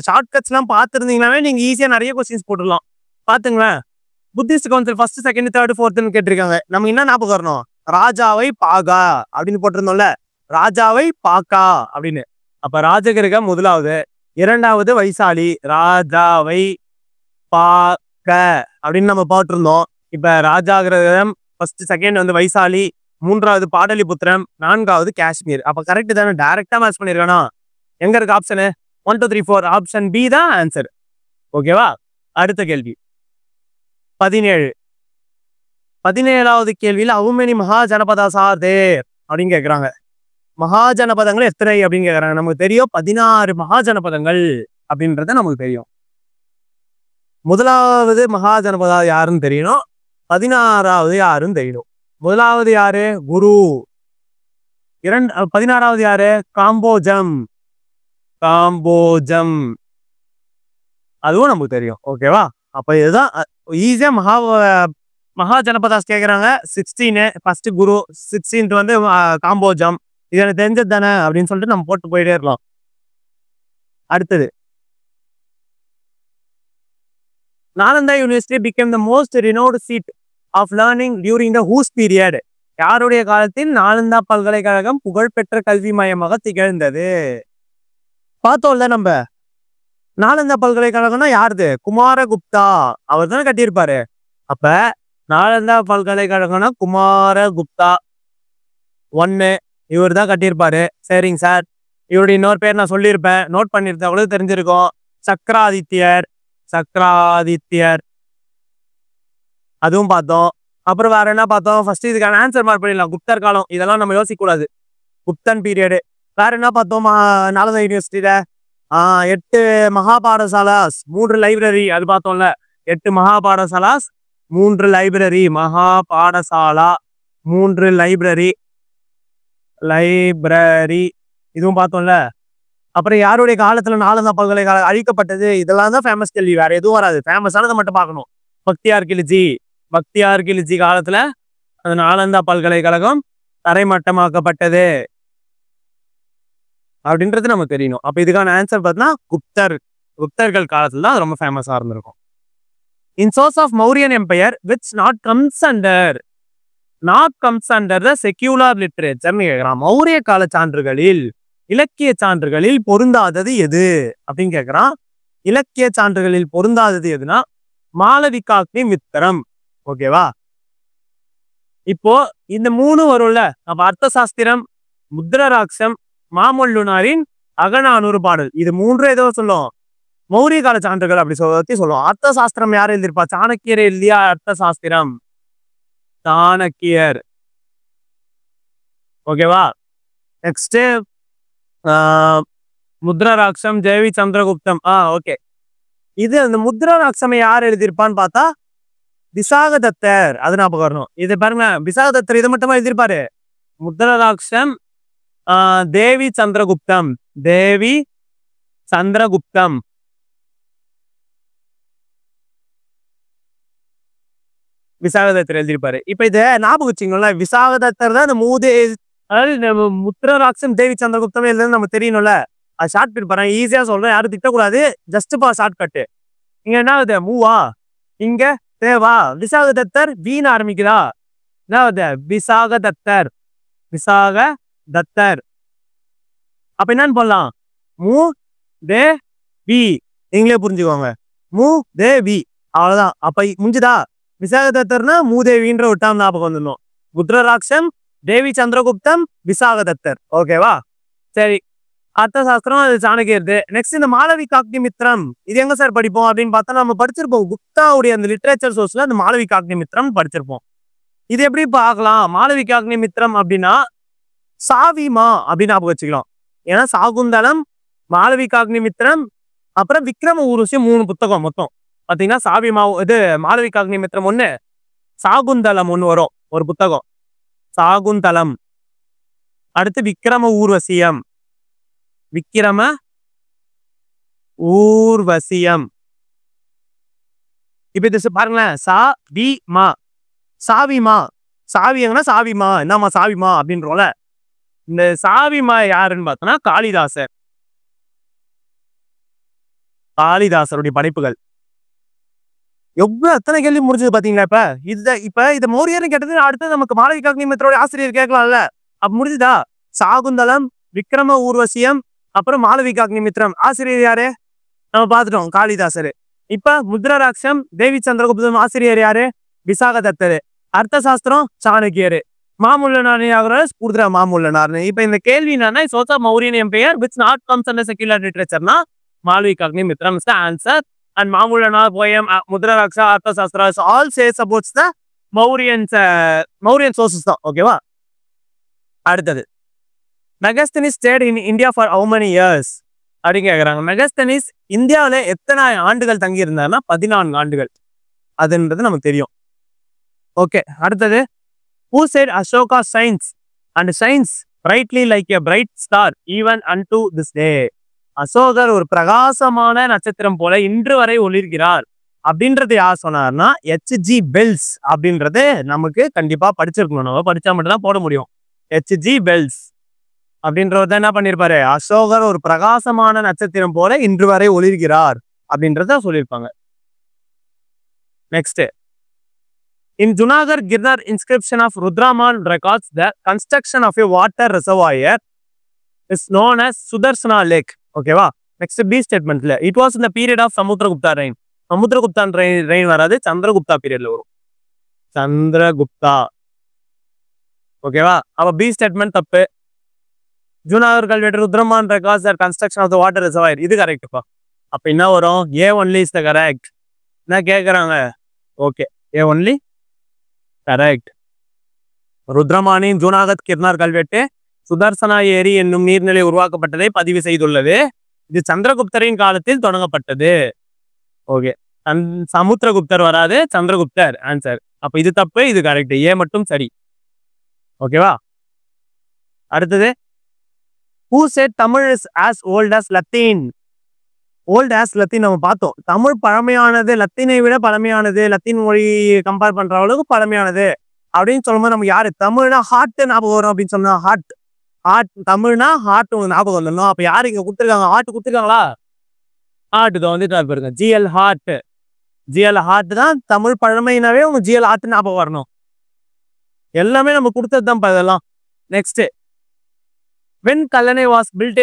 ஷார்ட்கட்ஸ் எல்லாம் பார்த்துருந்தீங்கன்னாவே நீங்க ஈஸியா நிறைய கொஸ்டின்ஸ் போட்டுடலாம். பாத்துங்களேன். Buddhist council first, second, third, ஃபோர்த்னு கேட்டிருக்காங்க. நம்ம என்ன ஞாபகம் வரணும், ராஜாவை பாகா அப்படின்னு போட்டிருந்தோம்ல, ராஜாவை பாக்கா அப்படின்னு. அப்ப ராஜகிரகம் முதலாவது, இரண்டாவது வைசாலி, ராஜாவை பாக்க அப்படின்னு நம்ம போட்டிருந்தோம். இப்ப ராஜாகிரகம் ஃபர்ஸ்ட், செகண்ட் வந்து வைசாலி, மூன்றாவது பாடலிபுத்திரம், நான்காவது காஷ்மீர். அப்ப கரெக்ட் தானே, டைரக்டா மேட்ச் பண்ணிருக்கானா. எங்க இருக்கு ஆப்ஷனு, 1 2 3 4, ஆப்ஷன் பி தான் ஆன்சர். ஓகேவா? அடுத்த கேள்வி 17வது கேள்வியில how many Mahajanapadas are there அப்படின்னு கேட்கறாங்க. மகாஜனபதங்கள் எத்தனை அப்படின்னு கேட்கறாங்க. நமக்கு தெரியும் 16 மகாஜனபதங்கள் அப்படின்றத நமக்கு தெரியும். முதலாவது மகாஜனபதா யாருன்னு தெரியணும், 16வது யாருன்னு தெரியணும். முதலாவது யாரு, குரு. 16வது யாரு, காம்போஜம். அதுவும் நமக்கு தெரியும். ஓகேவா? அப்ப இதுதான் ஈஸியா மகாஜனபதாஸ் கேட்கறாங்க. 16 ஃபர்ஸ்ட் குரு, 16th வந்து காம்போஜம். இது எனக்கு தெரிஞ்சது தானே அப்படின்னு சொல்லிட்டு நம்ம போட்டு போயிட்டே இருக்கலாம். அடுத்தது Nalanda university became the most renowned seat of learning during the whose period. யாருடைய காலத்தில் நாலந்தா பல்கலைக்கழகம் புகழ்பெற்ற கல்வி மையமாக திகழ்ந்தது. பார்த்தோம்ல நம்ம, நாலந்தா பல்கலைக்கழகம்னா யாருது, குமாரகுப்தா அவர் தானே கட்டியிருப்பாரு. அப்ப நாலந்தா பல்கலைக்கழகம்னா குமாரகுப்தா 1 இவர் தான் கட்டியிருப்பாரு. சரிங்க சார். இவருடைய இன்னொரு பேர் நான் சொல்லியிருப்பேன், நோட் பண்ணியிருந்தா கூட தெரிஞ்சிருக்கும், சக்கராதித்யர். அதுவும் பார்த்தோம். அப்புறம் வேற என்ன பார்த்தோம், ஃபர்ஸ்ட் இதுக்கான ஆன்சர் மார்க் பண்ணிடலாம். குப்தர் காலம், இதெல்லாம் நம்ம யோசிக்க கூடாது, குப்தன் பீரியடு. வேற என்ன பார்த்தோம், நாலந்தா யூனிவர்சிட்டியில 8 மகாபாடசாலாஸ், 3 லைப்ரரி, அது பார்த்தோம்ல. 8 மகாபாடசாலாஸ், 3 லைப்ரரி, மகா பாடசாலா, 3 லைப்ரரி, இதுவும் பார்த்தோம்ல. அப்புறம் யாருடைய காலத்துல நாலந்தா பல்கலைக்கழகம் அழிக்கப்பட்டது, இதெல்லாம் தான் ஃபேமஸ் கேள்வி, வேற எதுவும் வராது. ஃபேமஸானதை மட்டும் பார்க்கணும். பக்தியார் கில்ஜி காலத்துல அந்த நாலந்தா பல்கலைக்கழகம் தரைமட்டமாக்கப்பட்டது அப்படின்றது நமக்கு தெரியணும். அப்ப இதுக்கான ஆன்சர் பார்த்தீங்கன்னா குப்தர்கள் காலத்துல தான் ரொம்ப ஃபேமஸா இருந்திருக்கும். In source of Mauryan empire which not comes under the secular லிட்ரேச்சர்னு கேட்கிறான். மௌரிய கால சான்றுகளில், இலக்கிய சான்றுகளில் பொருந்தாதது எது அப்படின்னு கேட்கிறான். இலக்கிய சான்றுகளில் பொருந்தாதது எதுனா மாளவிகாக்னி மித்திரம். ஓகேவா? இப்போ இந்த 3 வரும்ல, அப்ப அர்த்த சாஸ்திரம், முத்ரராட்சம், மாமல்லனாரின் அகநானூறு பாடல், இது 3 ஏதோ சொல்லும் மௌரிய கால சான்றுகள் அப்படி சொல்லுவோம். அர்த்த சாஸ்திரம் யார் எழுதியிருப்பா? சாணக்கியர் இல்லையா? அர்த்த சாஸ்திரம் சாணக்கியர். ஓகேவா? நெக்ஸ்ட் முத்ரராட்சம் ஜெயவி சந்திரகுப்தம். ஓகே. இது அந்த முத்ரராட்சமை யார் எழுதியிருப்பான்னு பார்த்தா விசாகதத்தர். அது ஞாபகம் வரணும். இது பாருங்க, விசாகதத்தர் இதை மட்டுமா எழுதியிருப்பாரு. முத்ரராட்சம் தேவி சந்திரகுப்தம் விசாகதத்தர் எழுதியிருப்பாரு. இப்ப இதை ஞாபகம் வச்சுங்களா, விசாகதத்தர் தான் இந்த அதாவது முத்ரராட்சம் தேவி சந்திரகுப்தம் எழுதுன்னு நம்ம தெரியணும்ல. அது ஷார்ட் கட் பாருங்க, ஈஸியா சொல்றேன், யாரும் திட்டக்கூடாது. Just short cut. இங்க என்ன ஆகுது? மூவா, இங்க தேவா. விசாகதத்தர் வீண் ஆரம்பிக்குதா? என்ன ஆகுது? விசாகதத்தர். அப்ப என்னன்னு போடலாம்? தே வி. நீங்களே புரிஞ்சுக்கோங்க. தே வி, அவ்வளவுதான். அப்ப முடிஞ்சுதா? விசாகதத்தர்னா மூதேவின்ற விட்டாம் ஞாபகம் வந்துடணும். முத்ரராட்சம், தேவி சந்திரகுப்தம், விசாகதத்தர். ஓகேவா? சரி, அர்த்த சாஸ்திரம் அது சாணக்கியது. நெக்ஸ்ட் இந்த மாளவிகாக்னி மித்திரம், இது எங்க சார் படிப்போம் அப்படின்னு பார்த்தா நம்ம படிச்சிருப்போம். குப்தாவுடைய அந்த லிட்ரேச்சர் சோர்ஸ்ல அந்த மாளவிகாக்னி மித்திரம் படிச்சிருப்போம். இது எப்படி பார்க்கலாம்? மாளவிகாக்னி மித்திரம் அப்படின்னா சாவிமா அப்படின்னு ஞாபகம் வச்சுக்கலாம். ஏன்னா சாகுந்தலம், மாளவிகாக்னி மித்திரம், அப்புறம் விக்ரம ஊர்வசி 3 புத்தகம் மொத்தம் பாத்தீங்கன்னா சாவிமா. இது மாளவிகாக்னி மித்திரம் 1, சாகுந்தலம் 1 வரும் ஒரு புத்தகம், சாகுந்தலம். அடுத்து விக்ரம ஊர்வசியம். இப்ப இது பாருங்களேன், சாவிமா என்னமா சாவிமா அப்படின்றோம்ல. இந்த சாவிமா யாருன்னு பார்த்தோம்னா காளிதாசருடைய படைப்புகள். எவ்வளவு எத்தனை கேள்வி முடிஞ்சது பாத்தீங்களா? இப்ப இத மௌரியர்னு கேட்டது, அடுத்து நமக்கு மாளவிகாக்னி மித்திரோட ஆசிரியர் கேட்கலாம்ல. அப்ப முடிஞ்சுதா? சாகுந்தலம், விக்ரம ஊர்வசியம், அப்புறம் மாளவிகாக்னி மித்திரம். ஆசிரியர் யாரு? நம்ம பார்த்துட்டோம், காளிதாசரு. இப்ப முத்ரராட்சம், தேவி சந்திரகுப்தம் ஆசிரியர் யாரு? விசாகதத்தர். அர்த்த சாஸ்திரம் சாணக்கியர். மாமுல்லனார்னு. இப்ப இந்த கேள்வி என்னன்னா, source of Mauryan empire which not comes under secular லிட்ரேச்சர்னா Malavikagnimitram is the answer. And Mamullanaar poem, Mudraraksha, Artha Sastra all says about the Mauryan sources தான். ஓகேவா? அடுத்தது, Megasthenes stayed in India for how many years அப்படின்னு கேட்குறாங்க. Megasthenes இந்தியாவில் எத்தனை ஆண்டுகள் தங்கி இருந்தாருன்னா 14 ஆண்டுகள். அதுன்றது நமக்கு தெரியும். ஓகே, அடுத்தது, who said Ashoka shines brightly like a bright star even unto this day. அசோகர் ஒரு பிரகாசமான நட்சத்திரம் போல இன்று வரை ஒளிர்கிறார் அப்படின்றது யார் சொன்னார்னா H.G. Wells அப்படின்றது நமக்கு கண்டிப்பா படிச்சிருக்கணும். நம்ம படிச்சா மட்டும்தான் போட முடியும். H.G. Wells அப்படின்றவர் தான் என்ன பண்ணிருப்பாரு? அசோகர் ஒரு பிரகாசமான நட்சத்திரம் போல இன்று வரை ஒளிர்கிறார் அப்படின்றத சொல்லியிருப்பாங்க. Next, in Junagadh Girnar inscription of Rudraman records the construction of a water reservoir is known as Sudarsana Lake. ஓகேவா? நெக்ஸ்ட் பி ஸ்டேட்மெண்ட்ல, இட் வாஸ் இந்த period of Samudragupta reign. Samudragupta reign வராது, சந்திரகுப்தா பீரியட்ல வரும். சந்திரகுப்தா. ஓகேவா? அப்ப பி ஸ்டேட்மெண்ட் தப்பு. ஜூனாகர் கல்வெட்டு Rudraman records the construction of the water reservoir, இது கரெக்ட்ப்பா. அப்ப என்ன வரும்? A only is the correct. என்ன கேக்குறாங்க? Okay, A only correct. ருத்ரமானின் ஜூனாகத் கிர்னார் கல்வெட்டு சுதர்சனா ஏரி என்னும் நீர்நிலை உருவாக்கப்பட்டதை பதிவு செய்துள்ளது. இது சந்திரகுப்தரின் காலத்தில் தொடங்கப்பட்டது. ஓகே, சமுத்திரகுப்தர் வராது, சந்திரகுப்தர் ஆன்சர். அப்ப இது தப்பு, இது கரெக்ட். ஏ மட்டும் சரி. ஓகேவா? அடுத்தது, who said Tamil is as old as Latin? Old as Latin நம்ம பார்த்தோம். தமிழ் பழமையானது, லத்தீனை விட பழமையானது, லத்தீன் மொழி கம்பேர் பண்ற அளவுக்கு பழமையானது அப்படின்னு சொல்லும்போது நம்ம யாரு? தமிழ்னா ஹார்ட் ஞாபகம் வரும் அப்படின்னு சொன்னா ஹார்ட். தமிழ்னா ஹார்ட் உங்களுக்கு ஞாபகம் வந்துடணும். அப்ப யாரு இங்க கொடுத்துருக்காங்க? ஹார்ட் கொடுத்துருக்காங்களா? ஹார்ட் இதை வந்துட்டு பாருங்க, ஜிஎல் ஹார்ட். ஜிஎல் ஹார்ட் தான் தமிழ் பழமைனாவே உங்க ஜிஎல் ஹார்ட் ஞாபகம் வரணும். எல்லாமே நம்ம கொடுத்தது தான் இதெல்லாம். Next, when Kallanai was built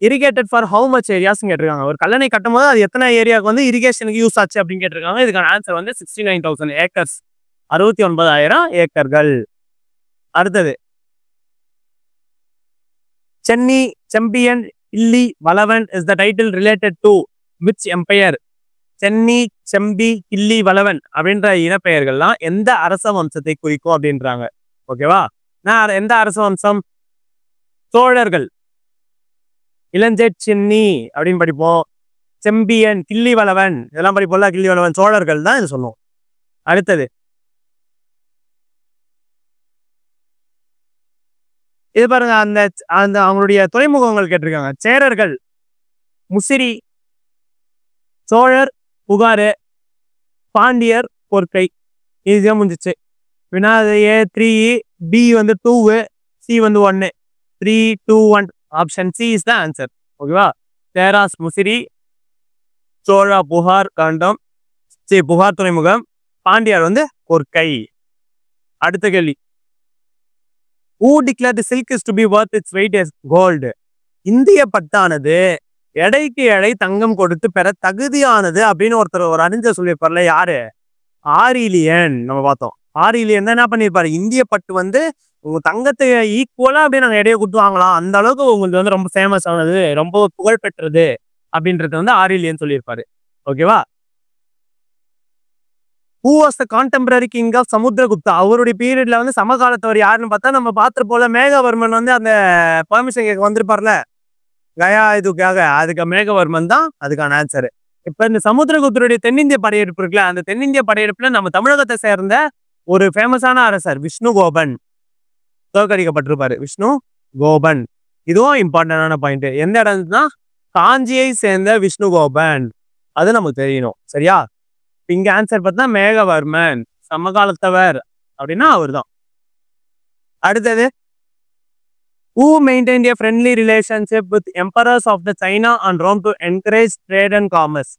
irrigated for how much areas கேட்டிருக்காங்க. ஒரு கல்லணை கட்டும் போது அது எத்தனை ஏரியாவுக்கு வந்து இரிகேஷனுக்கு யூஸ் ஆச்சு அப்படின்னு கேட்டிருக்காங்க. இதுக்கான ஆன்சர் வந்து 69,000 ஏக்கர்ஸ், 69,000 ஏக்கர்கள். அடுத்தது, சென்னி செம்பியன் கிள்ளி Valavan is the title related to which empire? சென்னி செம்பி கிள்ளி வளவன் அப்படின்ற இனப்பெயர்கள்லாம் எந்த அரச வம்சத்தை குறிக்கும் அப்படின்றாங்க. ஓகேவா? நான் எந்த அரச வம்சம்? சோழர்கள். இளஞ்செட் சென்னி அப்படின்னு படிப்போம். செம்பியன், கிள்ளி வளவன் இதெல்லாம் படிப்போம்ல. கிள்ளி வளவன் சோழர்கள் தான் இது சொல்லுவோம். அடுத்தது, இது பாருங்க, அந்த அவங்களுடைய துறைமுகங்கள் கேட்டிருக்காங்க. சேரர்கள் முசிறி, சோழர் புகாரு, பாண்டியர் கொர்க்கை. ஈஸியா முடிஞ்சிச்சு. வினாது ஏ 3, பி வந்து 2, சி வந்து 1. 3, 2, 1. Option C is the answer. ஓகேவா? சேராஸ் முசிறி, சோழா புகார் காண்டம், புகார் துறைமுகம், பாண்டியார் வந்து கொர்க்கை. அடுத்த கேள்வி, who declared the silk is to be worth its weight as gold? இந்திய பட்டானது எடைக்கு எடை தங்கம் கொடுத்து பெற தகுதியானது அப்படின்னு ஒரு அறிஞர் சொல்லியிருப்பார்ல. யாரு? ஆரிலியன். நம்ம பார்த்தோம். ஆரிலியன் தான் என்ன பண்ணியிருப்பாரு? இந்திய பட்டு வந்து உங்க தங்கத்தை ஈக்குவலா அப்படியே நாங்க எடையை கொடுத்து வாங்கலாம், அந்த அளவுக்கு உங்களுக்கு வந்து ரொம்ப ஃபேமஸ் ஆனது, ரொம்ப புகழ் பெற்றது அப்படின்றது வந்து ஆரிலியன் சொல்லியிருப்பாரு. ஓகேவா? who was the contemporary king of Samudragupta? அவருடைய பீரியட்ல வந்து சமகாலத்தவர் யாருன்னு பார்த்தா நம்ம பார்த்து போல மேகவர்மன் வந்து அந்த பெர்மிஷன் கேட்க வந்திருப்பார்ல கயா இதுக்காக, அதுக்கு மேகவர்மன் தான் அதுக்கான ஆன்சரு. இப்ப இந்த சமுத்திரகுப்தருடைய தென்னிந்திய படையெடுப்பு இருக்குல்ல, அந்த தென்னிந்திய படையெடுப்புல நம்ம தமிழகத்தை சேர்ந்த ஒரு ஃபேமஸான அரசர் விஷ்ணு கோபன் தோற்கடிக்கப்பட்டிருப்பாரு. விஷ்ணு கோபன். இதுவும் இம்பார்ட்டன்டான பாயிண்ட். எந்த இடம்னா காஞ்சியை சேர்ந்த விஷ்ணு கோபன், அது நமக்கு தெரியணும். சரியா? இங்க ஆன்சர் பார்த்தா மேகவர்மன், சமகாலத்தவர் அப்படின்னா அவர் தான். அடுத்தது, who maintained a friendly relationship with emperors of the China and Rome to encourage trade and commerce?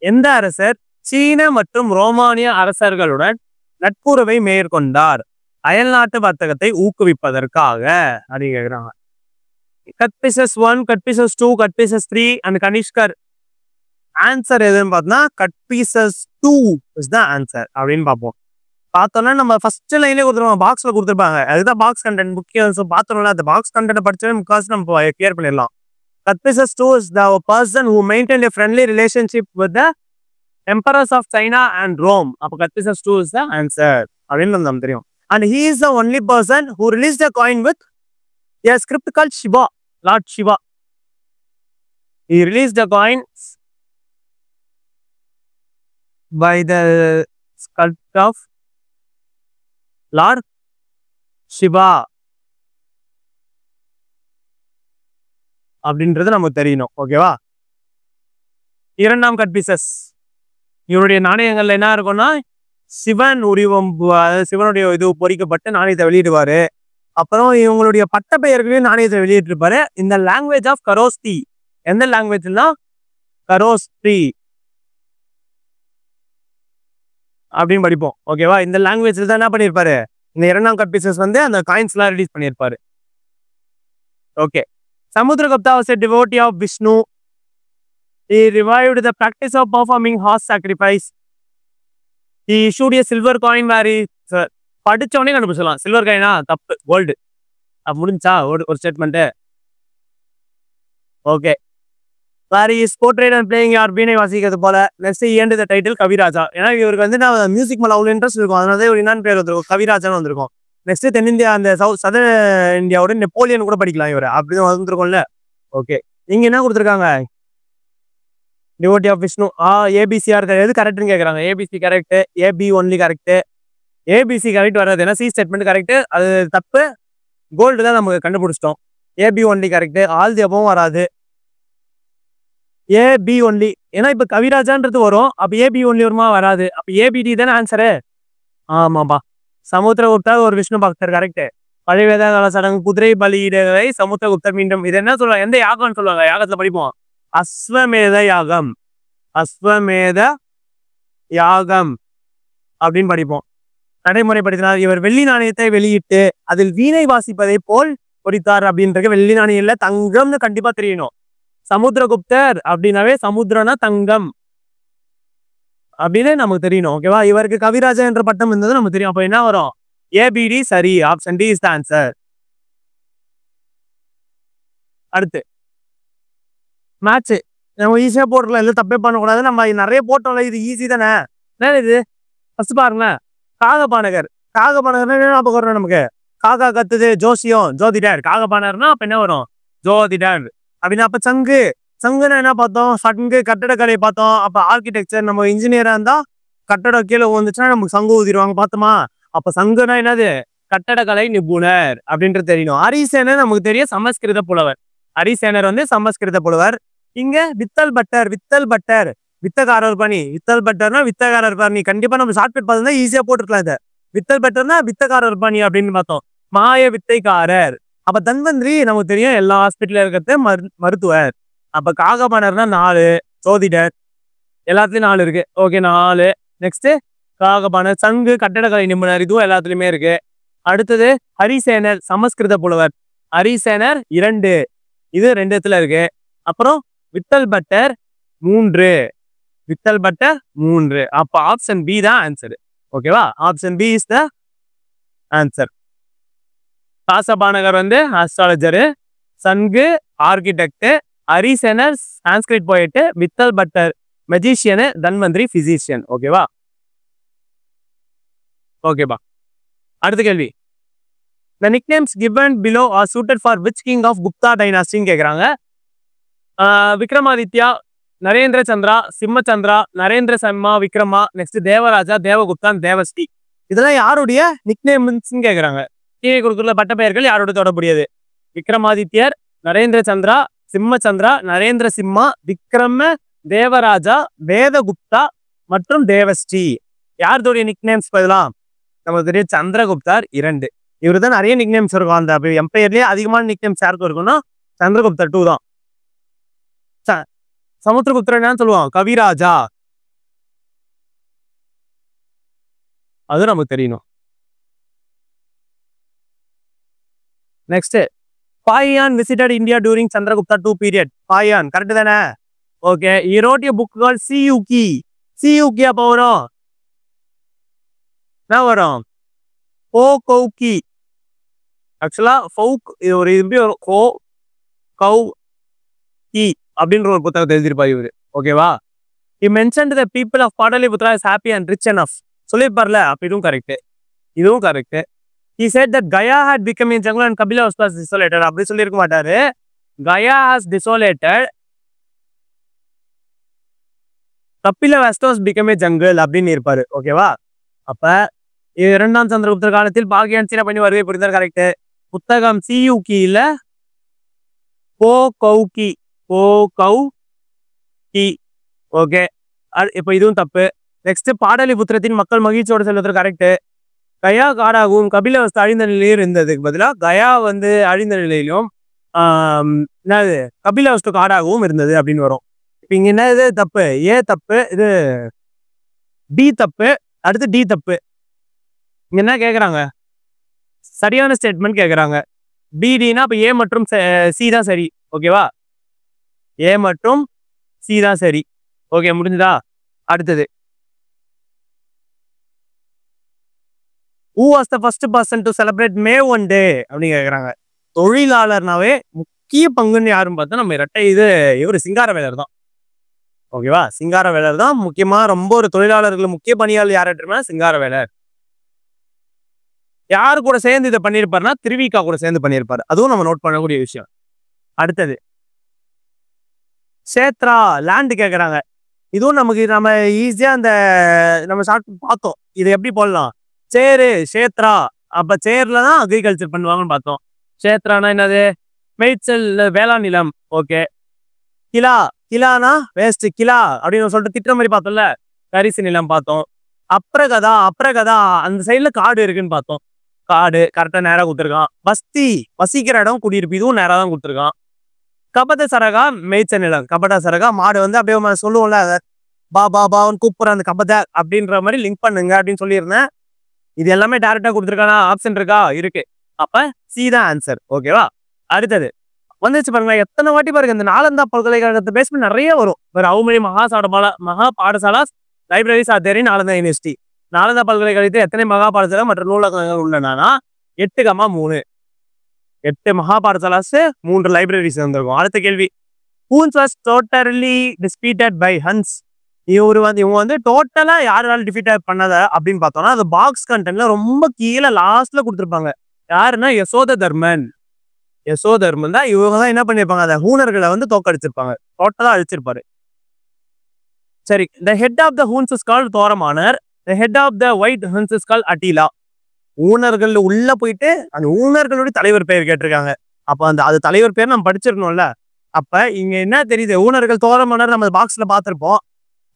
எந்த அரசர் சீன மற்றும் ரோமானிய அரசர்களுடன் நட்புறவை மேற்கொண்டார் அயல்நாட்டு வர்த்தகத்தை ஊக்குவிப்பதற்காக அப்படின்னு கேக்குறாங்க. கட்பிசஸ் 1, கட்பிசஸ் 2, கட்பிசஸ் 3 அண்ட் கனிஷ்கர். ஆன்சர் எதுன்னு பார்த்தோம்னா கட்பிசஸ் 2 இஸ் த ஆன்சர் அப்படின்னு பார்ப்போம். பார்த்தோம்னா நம்ம ஃபர்ஸ்ட் லைன்லேயே கொடுத்துருவாங்க, பாக்ஸ்ல கொடுத்துருப்பாங்க. அதுதான் பாக்ஸ் கண்டென்ட் முக்கியம். பார்த்தோம்ல அந்த பாக்ஸ் கண்டென்ட் படிச்சவே முக்காசு நம்ம கிளியர் பண்ணிடலாம். கட்பிசஸ் 2 is the person who maintained a friendly relationship with the emperors of China and Rome. அப்போ கட்பிசஸ் 2 இஸ் த ஆன்சர் அப்படின்னு நமக்கு தெரியும். And he is the only person who released a coin with a script called Shiva, Lord Shiva. He released the coins by the sculpt of Lord Shiva அப்படின்றது நமக்கு தெரியணும். ஓகேவா? இரண்டாம் கட்பிசஸ், இவருடைய நாணயங்கள்ல என்ன இருக்கும்னா சிவன் உருவம், சிவனுடைய இது பொறிக்கப்பட்டு நாணயத்தை வெளியிடுவாரு. அப்புறம் இவங்களுடைய பட்ட பெயர்களையும் நாணயத்தை வெளியிட்டிருப்பாரு. இந்த லாங்குவேஜ் ஆஃப் கரோஸ்தி. எந்த லாங்குவேஜ்னா கரோஸ்தி அப்படின்னு படிப்போம். ஓகேவா? இந்த லாங்குவேஜ்ல தான் என்ன பண்ணியிருப்பாரு? இந்த இரண்டாம் கட்பிசஸ் வந்து அந்த காயின்ஸ் எல்லாம் ரிலீஸ் பண்ணியிருப்பாரு. Okay. Samudragupta was a devotee of Vishnu. He revived the practice of performing horse sacrifice. He issued a silver coin where he படிச்சோடனே கண்டுபிடிச்சலாம். சில்வர் காயினா தப்பு, கோல்டு. முடிஞ்சா ஒரு statement. Okay. Where is portrait and playing யார் வீணை வாசிக்கிறது போல. Next and the title Kaviraja. ஏன்னா இவருக்கு வந்து நான் மியூசிக் மேலே அவ்வளோ இன்ட்ரெஸ்ட் இருக்கும், அதனால ஒரு என்னன்னு பேர் வந்துருக்கும், கவிராஜான்னு வந்திருக்கும். நெக்ஸ்ட் தென்னிந்தியா அந்த சதர் இந்தியாவோட நெப்போலியன் கூட படிக்கலாம் இவர், அப்படிதான் வந்துருக்கும்ல. ஓகே. இங்க என்ன கொடுத்துருக்காங்க? Devotee of Vishnu. ஏபிசிஆர் எது கரெக்ட்னு கேட்குறாங்க. ABC correct, AB only correct. ABC correct வராது, ஏன்னா சி ஸ்டேட்மெண்ட் கரெக்ட், அது தப்பு. கோல்டு தான் நமக்கு கண்டுபிடிச்சிட்டோம். A B only correct. All the above வராது. ஏபி ஒன்லி, ஏன்னா இப்ப கவிராஜான்றது வரும், அப்ப ஏபி ஒன்லி வருமா? வராது. அப்ப ஏபிடி தானே ஆன்சரு. ஆமாப்பா. சமுத்திரகுப்தர் ஒரு விஷ்ணு பக்தர் கரெக்ட். பழைய வேத கால சடங்கு குதிரை பலியிடலை சமுத்திரகுப்தர் மீண்டும். இது என்ன சொல்லுவாங்க? எந்த யாகம்னு சொல்லுவாங்க? யாகத்துல படிப்போம். அஸ்வமேத யாகம். அஸ்வமேத யாகம் அப்படின்னு படிப்போம். நடைமுறைப்படுத்தினார். இவர் வெள்ளி நாணயத்தை வெளியிட்டு அதில் வீணை வாசிப்பதை போல் பொறித்தார் அப்படின்றது. வெள்ளி நாணயம் இல்ல, தங்கம்னு கண்டிப்பா தெரியணும். சமுத்திரகுப்தர் அப்படின்னாவே சமுத்திரனா தங்கம் அப்படின்னு நமக்கு தெரியணும். ஓகேவா? இவருக்கு கவிராஜா என்ற பட்டம் இருந்தது நமக்கு தெரியும். அப்ப என்ன வரும்? ஏபிடி சரி. Option D is the answer. அடுத்து மேட்ச். நம்ம ஈஸியா போட்டுக்கலாம், எல்லாம் தப்பே பண்ணக்கூடாது. நம்ம நிறைய போட்டோம்ல, இது ஈஸி தானே. என்ன இது? ஃபர்ஸ்ட் பாருங்க, காகபானகர். காகபானகர்னா என்ன ஞாபகம் வரும் நமக்கு? காக்கா கத்துது, ஜோசியம், ஜோதிடர். காகபானகர்னா அப்ப என்ன வரும்? ஜோதிடர். அப்படின்னா அப்ப சங்கு. சங்குன்னா என்ன பார்த்தோம்? சங்கு கட்டடக்கலை பார்த்தோம். அப்ப ஆர்கிடெக்சர், நம்ம இன்ஜினியரா இருந்தா கட்டடம் கீழே வந்துச்சுன்னா நமக்கு சங்கு ஊதிடுவாங்க, பார்த்தோமா? அப்ப சங்குனா என்னது? கட்டடக்கலை நிபுணர் அப்படின்றது தெரியணும். ஹரிசேனர் நமக்கு தெரியும், சமஸ்கிருத புலவர். ஹரிசேனர் வந்து சமஸ்கிருத புலவர். இங்க வித்தல் பட்டர். வித்தல் பட்டர் வித்தகாரர் பணி. வித்தல் பட்டர்னா வித்தகாரர் பணி. கண்டிப்பா நம்ம ஷார்ட்கட் பார்த்தா ஈஸியா போட்டுருக்கலாம். இதை வித்தல் பட்டர்னா வித்தகாரர் பணி அப்படின்னு பார்த்தோம். மாய வித்தைக்காரர். அப்ப தன்வந்திரி நமக்கு தெரியும், எல்லா ஹாஸ்பிட்டல்ல இருக்கிறது மருத்துவர். அப்ப காகபானர்னா 4, ஜோதிடர் எல்லாத்துலயும் 4 இருக்கு. ஓகே, 4. நெக்ஸ்ட் காகபானர். சங்கு கட்டடக்கலை நிபுணர், இதுவும் எல்லாத்துலயுமே இருக்கு. அடுத்தது ஹரிசேனர் சமஸ்கிருத புலவர். ஹரிசேனர் 2, இது 2 இடத்துல இருக்கு. அப்புறம் வித்தல் பட்டர் 3. வித்தல் பட்டர் 3. அப்ப ஆப்ஷன் பி தான் ஆன்சர். ஓகேவா? Option B is the answer. காசபானகர் வந்து ஆஸ்ட்ராலஜரு, சங்கு ஆர்கிடெக்ட், ஹரிசேனர் சான்ஸ்கிரிட் போயிட்டு, வித்தல் பட்டர் மெஜிஷியனு, தன்வந்திரி பிசிஷியன். ஓகேவா? ஓகேபா. அடுத்த கேள்வி. The nicknames given below are suited for which king of Gupta dynasty கேக்குறாங்க. விக்ரமாதித்யா, நரேந்திர சந்திரா, சிம்மச்சந்திரா, நரேந்திர சர்மா, விக்ரமா, நெக்ஸ்ட் தேவராஜா, தேவகுப்தான், தேவஸ்ரீ. இதெல்லாம் யாருடைய நிக்நேம்ஸ் கேக்குறாங்க. கீழே கொடுத்துள்ள பட்ட பெயர்கள் யாரோட தொடர்புடையது? விக்ரமாதித்யர், நரேந்திர சந்திரா, சிம்மச்சந்திரா, நரேந்திர சிம்மா, விக்ரம, தேவராஜா, வேதகுப்தா மற்றும் தேவஸ்ரீ. யாருடைய நிக்நேம்ஸ் பதிலாம்? நமக்கு தெரியும் சந்திரகுப்தார் 2. இவரு தான் நிறைய நிக்நேம்ஸ் இருக்கும். அந்த எம்பையர்லயே அதிகமான நிக்நேம்ஸ் யாருக்கு இருக்கும்னா சந்திரகுப்தர் 2 தான். சமுத்திரகுப்தர் என்னன்னு சொல்லுவான்? கவிராஜா. அது நமக்கு தெரியணும். Next, Fahien visited India during Chandragupta 2 period. Fahien correct தானே? Okay. he wrote a book called Siyuki. Siyuki அப்ப வரும் என்ன வரும்? கௌகி. ஆக்சுவலா ஃபவுக் இது ஒரு இது வரும். கௌகி அப்படின்ற ஒரு புத்தகத்தை எழுதியிருப்பாரு இவரு. ஓகேவா? he mentioned the people of Pataliputra is happy and rich enough. சொல்லியிருப்பார்ல, அப்ப இதுவும் கரெக்ட். இதுவும் correct. he said that Gaya had become a jungle and Kapila was desolated. அப்படி சொல்லியிருக்க மாட்டாரு. Gaya has desolated, Kapila was become a jungle அப்படின்னு இருப்பாரு. ஓகேவா? அப்ப 2ஆம் சந்திரகுப்தர் காலத்தில் பாகியான் சீன பண்ணி வருகை புரிந்தார். கரெக்ட். புத்தகம் சியூகியில கௌகி. ஓகே. இப்ப இதுவும் தப்பு. நெக்ஸ்ட், பாடலிபுத்திரத்தின் மக்கள் மகிழ்ச்சியோட செல்வது. கரெக்ட். கயா காடாகவும் கபிலவஸ்து அழிந்த நிலையில் இருந்ததுக்கு பதிலாக கயா வந்து அழிந்த நிலையிலும் என்னது கபிலவஸ்து காடாகவும் இருந்தது அப்படின்னு வரும். இப்ப இங்க என்ன இது தப்பு? ஏ தப்பு, இது டி தப்பு, அடுத்து டி தப்பு. இங்க என்ன கேக்குறாங்க? சரியான ஸ்டேட்மெண்ட் கேக்குறாங்க. பிடினா அப்ப ஏ மற்றும் சி தான் சரி. ஓகேவா? ஏ மற்றும் சி தான் சரி. ஓகே, முடிஞ்சதா? அடுத்தது, who was the first person to celebrate May 1 Day அப்படின்னு கேக்குறாங்க. தொழிலாளர்னாவே முக்கிய பங்குன்னு யாரும் பார்த்தா நம்ம இரட்டை இவரு சிங்காரவேலர் தான். ஓகேவா? சிங்காரவேலர் தான் முக்கியமா. ரொம்ப ஒரு தொழிலாளர்கள் முக்கிய பணியாளர் யார்ட்டுனா சிங்காரவேலர். யாரு கூட சேர்ந்து இதை பண்ணியிருப்பாருன்னா திருவிக்கா கூட சேர்ந்து பண்ணியிருப்பாரு. அதுவும் நம்ம நோட் பண்ணக்கூடிய விஷயம். அடுத்தது, சேத்ரா லேண்ட் கேக்குறாங்க. இதுவும் நமக்கு நம்ம ஈஸியா அந்த நம்ம ஷார்ட் பார்த்தோம். இது எப்படி போடலாம்? சேரு, க்ஷேத்ரா. அப்ப சேர்ல தான் அக்ரிகல்ச்சர் பண்ணுவாங்கன்னு பார்த்தோம். க்ஷேத்ரானா என்னது? மேய்ச்சல், வேளாண் நிலம். ஓகே. கிலா, கிலானா வேஸ்ட், கிலா அப்படின்னு சொல்லிட்டு திட்டுற மாதிரி பார்த்தோம்ல. தரிசு நிலம் பார்த்தோம். அப்ரகதா, அப்ரகதா அந்த சைடுல காடு இருக்குன்னு பார்த்தோம். காடு கரெக்டா நேரா கொடுத்துருக்கான். பஸ்தி, வசிக்கிற இடம், குடியிருப்பு, இதுவும் நேரா தான் கொடுத்துருக்கான். கபட சரகா, மேய்ச்சல் நிலம். கபட சரகா மாடு வந்து அப்படியே சொல்லுவோம்ல, பா பா பான்னு கூப்பிடுற அந்த கபத அப்படின்ற மாதிரி லிங்க் பண்ணுங்க அப்படின்னு சொல்லியிருந்தேன். இது எல்லாமே டைரக்டா கொடுத்துருக்கானா? ஆப்ஷன் இருக்கா? இருக்கு. அப்ப சி தான் ஆன்சர். ஓகேவா? அடுத்தது வந்துச்சு பாருங்க. எத்தனை வாட்டி பாருங்க இந்த நாலந்தா பல்கலைக்கழகத்தை பேஸ் பண்ணி நிறைய வரும். How many Maha Pathashala libraries are there in Nalanda university. Nalanda பல்கலைக்கழகத்தில் எத்தனை மகா பாடசாலை மற்றும் நூலகங்கள் உள்ளனா? 8,3. 8 மகா பாடசாலாஸ், 3 லைப்ரரிஸ் வந்திருக்கும். அடுத்த கேள்வி. Huns was totally defeated by Huns. இவங்க வந்து டோட்டலா யாரால டிஃபீட் பண்ணத அப்படின்னு பார்த்தோம்னா, அது பாக்ஸ் கண்டென்ட்ல ரொம்ப கீழே லாஸ்ட்ல கொடுத்துருப்பாங்க. யாருன்னா யசோதர்மன். யசோதர்மன் தான். இவங்க தான் என்ன பண்ணிருப்பாங்க? அந்த ஹூனர்களை வந்து தோக்கடிச்சிருப்பாங்க. டோட்டலா அழிச்சிருப்பாரு. சரி. The head of the Huns is called தோரமானர். The head of the white Huns is called Attila. ஊனர்கள் உள்ள போயிட்டு அந்த ஊனர்களுடைய தலைவர் பெயர் கேட்டிருக்காங்க. அப்ப அது தலைவர் பேர் நம்ம படிச்சிருக்கணும்ல. அப்ப இங்க என்ன தெரியுது? ஊனர்கள் தோரமானர் நம்ம பாக்ஸ்ல பார்த்திருப்போம்.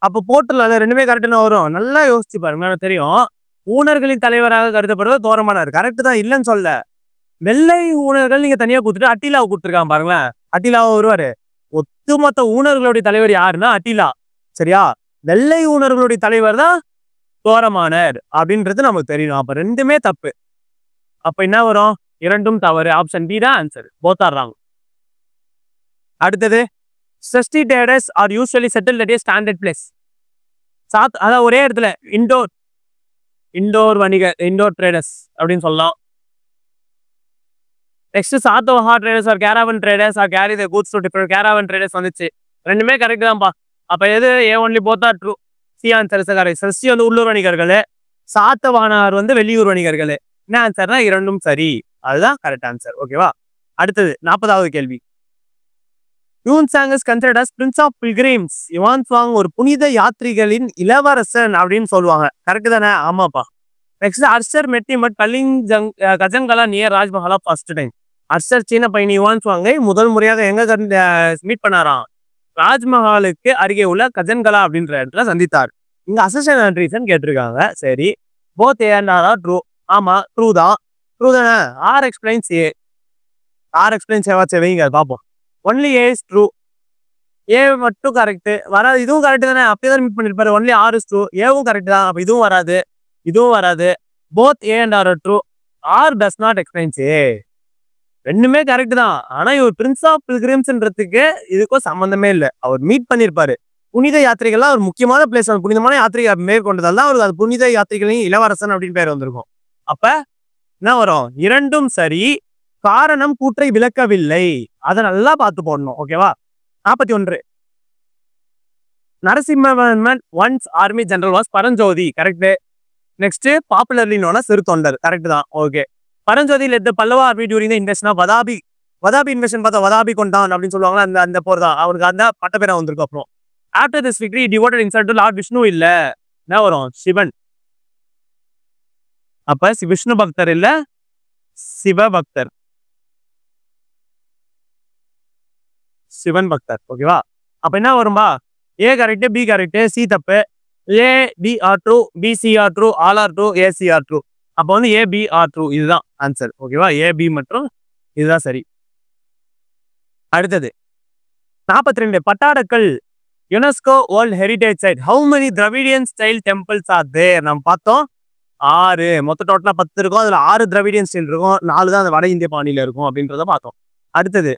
அப்ப போட்டுல ரெண்டுமே கரெக்டுன்னு வரும். நல்லா யோசிச்சு பாருங்க. எனக்கு தெரியும். ஊனர்களின் தலைவராக கருதப்படுறது தோரமானார். கரெக்ட் தான், இல்லைன்னு சொல்ல. வெள்ளை ஊனர்கள் நீங்க தனியா கொடுத்துட்டு அட்டிலாவை கொடுத்துருக்காங்க பாருங்களேன். அட்டிலாவை வருவாரு. ஒட்டுமொத்த ஊனர்களுடைய தலைவர் யாருன்னா அட்டிலா. சரியா? வெள்ளை ஊனர்களுடைய தலைவர் தான் தோரமானர் அப்படின்றது நமக்கு தெரியணும். அப்ப ரெண்டுமே தப்பு. அப்ப என்ன வரும்? இரண்டும் தவறு. ஆப்ஷன் பி தான் ஆன்சர். Both are wrong. அடுத்தது. Sesty traders are usually settled at a standard place. அதான் ஒரே இடத்துல இண்டோர் ட்ரேடர்ஸ் அப்படின்னு சொல்லலாம். Next Satavahana traders are caravan traders are carry the goods to different caravan traders வந்துச்சு. ரெண்டுமே கரெக்ட் தான்ப்பா. அப்ப எது? A only both true. C answer correct. சஸ்டி வந்து உள்ளூர் வணிகர்கள், சாத்தவானார் வந்து வெளியூர் வணிகர்கள். என்ன ஆன்சர்னா இரண்டும் சரி. அதுதான் கரெக்ட் ஆன்சர். ஓகேவா? அடுத்தது 40வது கேள்வி. Xuanzang is considered as prince of pilgrims. Xuanzang ஒரு புனித யாத்ரிகளின் இளவரசன் அப்படின்னு சொல்லுவாங்க. கரெக்ட் தானே? ஆமாப்பா. Next Harsha met him at Kajangala near Rajmahal first time. Harsha சீன பயணி யுவான்சாங்கை முதல் முறையாக எங்க மீட் பண்ணாராம்? ராஜ்மஹாலுக்கு அருகே உள்ள கஜன்கலா அப்படின்ற இடத்துல சந்தித்தார். இங்க அசஷன் அண்ட் ரீசன் கேட்டிருக்காங்க. சரி. Both A and R true. ஆமா, ட்ரூ தான். ட்ரூ தானே? R explains A. R explains ஏவாச்சு வைங்க பார்ப்போம். Only A is true. A மட்டும் கரெக்ட் வராது. இதுவும் கரெக்ட் தானே? அப்படியே மீட் பண்ணிருப்பாரு. Only R is true. ஏவும் கரெக்ட் தான். அப்ப இதுவும் வராது, இதுவும் வராது. Both A and R true. R does not explains A. ரெண்டுமே கரெக்ட் தான். ஆனா இவர் பிரின்ஸ் ஆஃப் பில்கிரிம்ஸ்ன்றதுக்கு இதுக்கும் சம்பந்தமே இல்லை. அவர் மீட் பண்ணிருப்பாரு. புனித யாத்திரைகள்லாம் ஒரு முக்கியமான பிளேஸ். அந்த புனிதமான யாத்திரை மேற்கொண்டதால் தான் அவருக்கு அது புனித யாத்திரைகளையும் இளவரசன் அப்படின்னு பேர் வந்திருக்கும். அப்ப என்ன வரும்? இரண்டும் சரி. காரணம் கூற்றை விளக்கவில்லை. அதை நல்லா பார்த்து போடணும். ஓகேவா? 41. Narasimhavarman one's army general was Paranjothi. Correct. Next popularly known as Siru Thondar. Correct தான். Okay. Paranjothi led the Pallava army during the invasion of Vatapi. Vatapi invasion பார்த்தா வதாபி கொண்டான் அப்படின்னு சொல்லுவாங்க. அந்த போர் தான் அவருக்கு அந்த பட்ட பேரா வந்திருக்கும். அப்புறம் after this victory devoted insult to Lord Vishnu. இல்ல, என்ன வரும்? சிவன். அப்ப விஷ்ணு பக்தர் இல்ல, சிவ பக்தர். சிவன் பக்தர். ஓகேவா? அப்ப என்ன வரும்பா? A correct, B correct, C தப்பு. A B are true, B C are true, all are true, A C are true. அப்ப வந்து ஏ பி ஆர் ட்ரூ. இதுதான் ஆன்சர். ஓகேவா? ஏ பி மற்றும் இதுதான் சரி. அடுத்தது 42. Pattadakal UNESCO world heritage site. How many Dravidian style temples are there? நம்ம பார்த்தோம் 6. மொத்த டோட்டலா 10 இருக்கும். அதுல 6 திராவிடியன் ஸ்டைல் இருக்கும், 4 தான் அந்த வட இந்திய பாணியில இருக்கும் அப்படின்றத பார்த்தோம். அடுத்தது.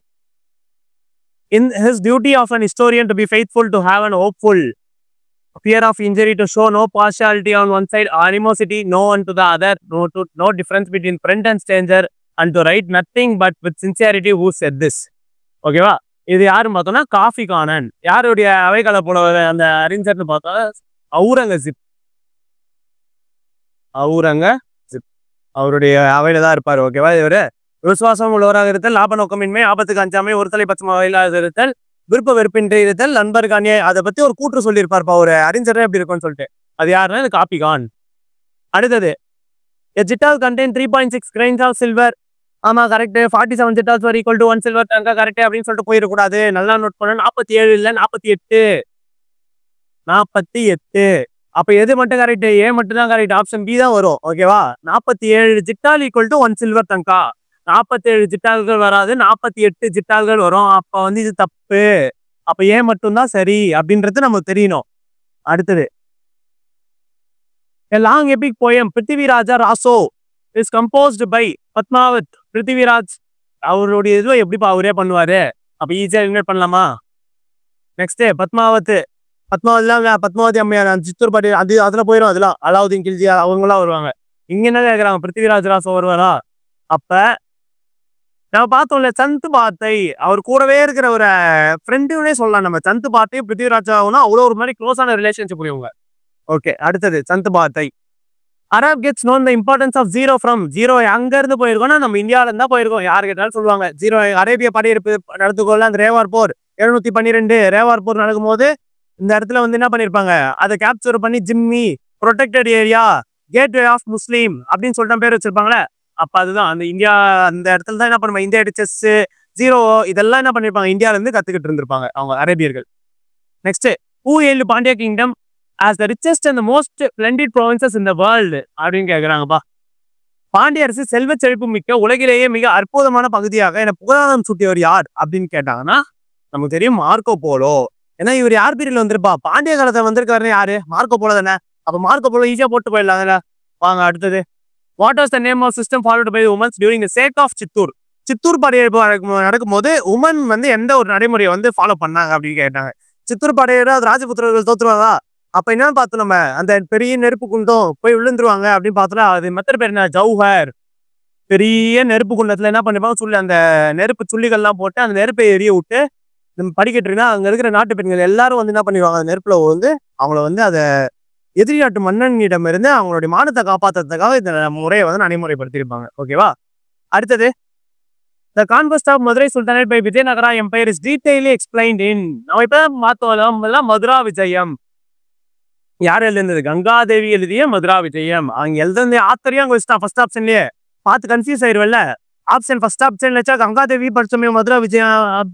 In his duty of an historian to be faithful, to have an hopeful fear of injury, to show no partiality on one side, animosity no one to the other, no difference between friend and stranger, and to write nothing but with sincerity. Who said this? ஓகேவா? இது யாருன்னு பார்த்தோம்னா coffee Conan. யாருடைய அவைக்கால போல அந்த அறிஞர்னு பார்த்தா அவுரங்கசீப். அவருடைய அவையில தான் இருப்பாரு. ஓகேவா? இவரு விசுவாசம் உள்ளவராக இருத்தல், லாப நோக்கமின்மை, ஆபத்துக்கு அஞ்சாமை, ஒரு தலை பச்சை இல்லாத இருத்தல், விருப்ப வெறுப்பின்றி இருத்தல், நண்பருக்கு அநியாயம், அதை பத்தி ஒரு கூற்று சொல்லியிருப்பாருப்பா ஒரு அறிஞரே எப்படி இருக்கும்னு சொல்லிட்டு. அது யாருன்னா இது காப்பிகான். அடுத்தது a jittal contain 3.6 grains of silver. ஆமா correct. 47 jitals were equal to 1 silver tanka correct அப்படின்னு சொல்லிட்டு போயிடக்கூடாது. நல்லா நோட் பண்ண. 47 இல்ல 48. 48. அப்ப எது மட்டும் கரெக்ட்? ஏ மட்டும் தான் கரெக்ட். ஆப்ஷன் பி தான் வரும். ஓகேவா? 47 ஜிட்டால் ஈக்குவல் டு 1 சில்வர் தங்கா. 47 ஜிட்டால்கள் வராது, 48 ஜிட்டால்கள் வரும். அப்ப வந்து இது தப்பு. அப்ப ஏ மட்டும் தான் சரி அப்படின்றது நமக்கு தெரியணும். அடுத்தது A long epic poem பிருத்திவிராஜா Raso is composed by Padmaavat. Prithviraj அவருடைய இதுவை எப்படிப்பா அவரே பண்ணுவாரு? அப்ப ஈஸியா இன்வைட் பண்ணலாமா? நெக்ஸ்ட் பத்மாவதி அம்மையார் சித்தூர் பாட்டி அதுல போயிடும். அதெல்லாம் அலாவுதீன் கில்ஜி அவங்களாம் வருவாங்க. இங்க என்ன கேட்கறாங்க? பிருத்திவிராஜ் ராசோ வருவாரா? அப்ப நம்ம பார்த்தோம்ல சந்து பாத்தை, அவர் கூடவே இருக்கிற ஒரு ஃப்ரெண்டுன்னே சொல்லலாம். நம்ம சந்து பாத்தை பிருத்திவிராஜாவுனா அவ்வளோ ஒரு மாதிரி க்ளோஸான ரிலேஷன்ஷிப் புரியுங்க. ஓகே, அடுத்தது சந்து பாத்தை. Arab gets known the importance of zero from. Zero அங்க இருந்து போயிருக்கோம்னா நம்ம இந்தியாவில இருந்தா போயிருக்கோம். யாரு கேட்டாலும் சொல்லுவாங்க ஜீரோ. அரேபிய படையெடுப்பு நடத்துக்கோல அந்த ரேவார் போர் 712 ரேவார் போர் நடக்கும்போது இந்த இடத்துல வந்து என்ன பண்ணிருப்பாங்க? அதை கேப்சர் பண்ணி ஜிம்மி protected area gateway of Muslim அப்படின்னு சொல்லிட்டு பேர் வச்சிருப்பாங்களே. அப்ப அதுதான் அந்த இந்தியா அந்த இடத்துல தான் என்ன பண்ணுவாங்க? இந்தியா செஸ் ஜீரோ இதெல்லாம் என்ன பண்ணிருப்பாங்க? இந்தியாவில இருந்து கத்துக்கிட்டு இருந்திருப்பாங்க அவங்க அரேபியர்கள். Next who hailed Pandya kingdom as the richest and the most splendid provinces in the world அப்படின்னு கேட்குறாங்கப்பா. பாண்டிய அரசு செல்வ செழிப்பு மிக்க உலகிலேயே மிக அற்புதமான பகுதியாக என புகழாரம் சூட்டியவர் யார் அப்படின்னு கேட்டாங்கன்னா நமக்கு தெரியும் மார்க்கோ போலோ. ஏன்னா இவர் யார் பீரியட்ல வந்திருப்பா? பாண்டிய காலத்தை வந்திருக்காரு யாரு? மார்க்கோ போலோ தானே. அப்ப மார்க்கோ போலோ ஈஸியா போட்டு போயிடலாம் தானே. வாங்க அடுத்தது. What was the name of system followed by womens during the sack of Chittor. Chittor படையெடுப்பு நடக்கும்போது உமன் வந்து எந்த ஒரு நடைமுறையை வந்து ஃபாலோ பண்ணாங்க அப்படின்னு கேட்டாங்க. சித்தூர் படையெடுப்பு அது ராஜபுத்திரர்கள் தோத்துருவாங்க. அப்ப என்னன்னு பார்த்தோம் நம்ம? அந்த பெரிய நெருப்பு குண்டம் போய் விழுந்துருவாங்க அப்படின்னு பார்த்தோம்னா அது மெத்தட் பேர் என்ன? ஜவுஹர். பெரிய நெருப்பு குண்டத்துல என்ன பண்ணிருப்பாங்க? சொல்லி அந்த நெருப்பு சுள்ளிகள்லாம் போட்டு அந்த நெருப்பை எரிய விட்டு நம்ம படிக்கிட்டுருக்கா அங்க இருக்கிற நாட்டு பெண்கள் எல்லாரும் வந்து என்ன பண்ணிடுவாங்க? அந்த நெருப்புல வந்து அவங்கள வந்து அதை எதிரி நாட்டு மன்னனிடம் இருந்து அவங்களுடைய மானத்தை காப்பாற்றுறதுக்காக இந்த முறையை வந்து நடைமுறைப்படுத்தியிருப்பாங்க. ஓகேவா? அடுத்தது The conquest of Madurai Sultanate by Vijayanagara Empire is detailedly explained in. நம்ம இப்ப பார்த்தோம் மதுரா விஜயம். யார் எழுதுனது? கங்காதேவி எழுதிய மதுரா விஜயம். அவங்க எழுதுனது ஆத்தரையும் அங்க வச்சுட்டா ஃபர்ஸ்ட் ஆப்ஷன்லயே. பார்த்து கன்ஃபியூஸ் ஆயிடுவல்ல. ஆப்ஷன் ஃபர்ஸ்ட் ஆப்ஷன்ல வச்சா கங்காதேவி படிச்சோமே மதுரா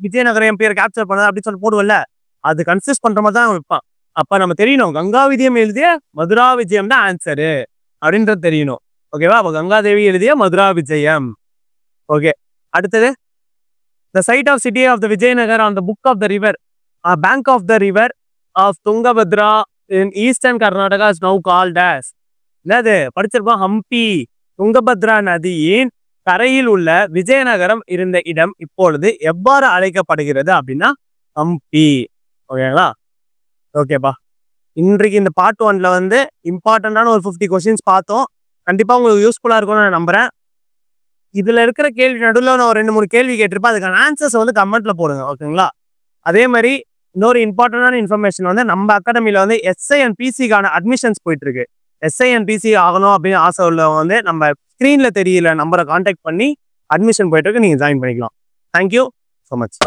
விஜயநகர எம்பையர் கேப்சர் பண்ணது அப்படின்னு சொல்லி போடுவல்ல. அது கன்ஃபியூஸ் பண்ற மாதிரி தான் வைப்பான். அப்ப நம்ம தெரியணும் கங்கா விஜயம் எழுதிய மதுரா விஜயம் தான் ஆன்சரு அப்படின்றது தெரியணும். ஓகேவா? அப்ப கங்காதேவி எழுதிய மதுரா விஜயம். ஓகே, அடுத்தது the site of city of the Vijayanagar on the book of the river bank of the river of Tungabhadra in eastern Karnataka is now called as. என்னது படிச்சிருப்போம்? ஹம்பி. துங்கபத்ரா நதியின் கரையில் உள்ள விஜயநகரம் இருந்த இடம் இப்பொழுது எவ்வாறு அழைக்கப்படுகிறது அப்படின்னா ஹம்பி. ஓகேங்களா? ஓகேப்பா, இன்றைக்கு இந்த பார்ட் 1ல வந்து இம்பார்ட்டண்டான ஒரு 50 கொஸ்டின்ஸ் பார்த்தோம். கண்டிப்பா உங்களுக்கு யூஸ்ஃபுல்லா இருக்கும்னு நான் நம்புறேன். இதுல இருக்கிற கேள்வி நடுவில் நான் ஒரு 2-3 கேள்வி கேட்டிருப்பேன். அதுக்கான ஆன்சர்ஸ் வந்து கமெண்ட்ல போடுங்க. ஓகேங்களா? அதே மாதிரி இன்னொரு இம்பார்ட்டன்டான இன்ஃபர்மேஷன் வந்து நம்ம அகாடமியில வந்து எஸ்ஐ அண்ட் பிசிக்கான அட்மிஷன்ஸ் போயிட்டு இருக்கு. எஸ்ஐ அண்ட் பிசி ஆகணும் அப்படின்னு ஆசை உள்ளவங்க வந்து நம்ம ஸ்க்ரீன்ல தெரியல நம்பரை கான்டாக்ட் பண்ணி அட்மிஷன் போயிட்டு இருக்கு. நீங்க ஜாயின் பண்ணிக்கலாம். Thank you so much.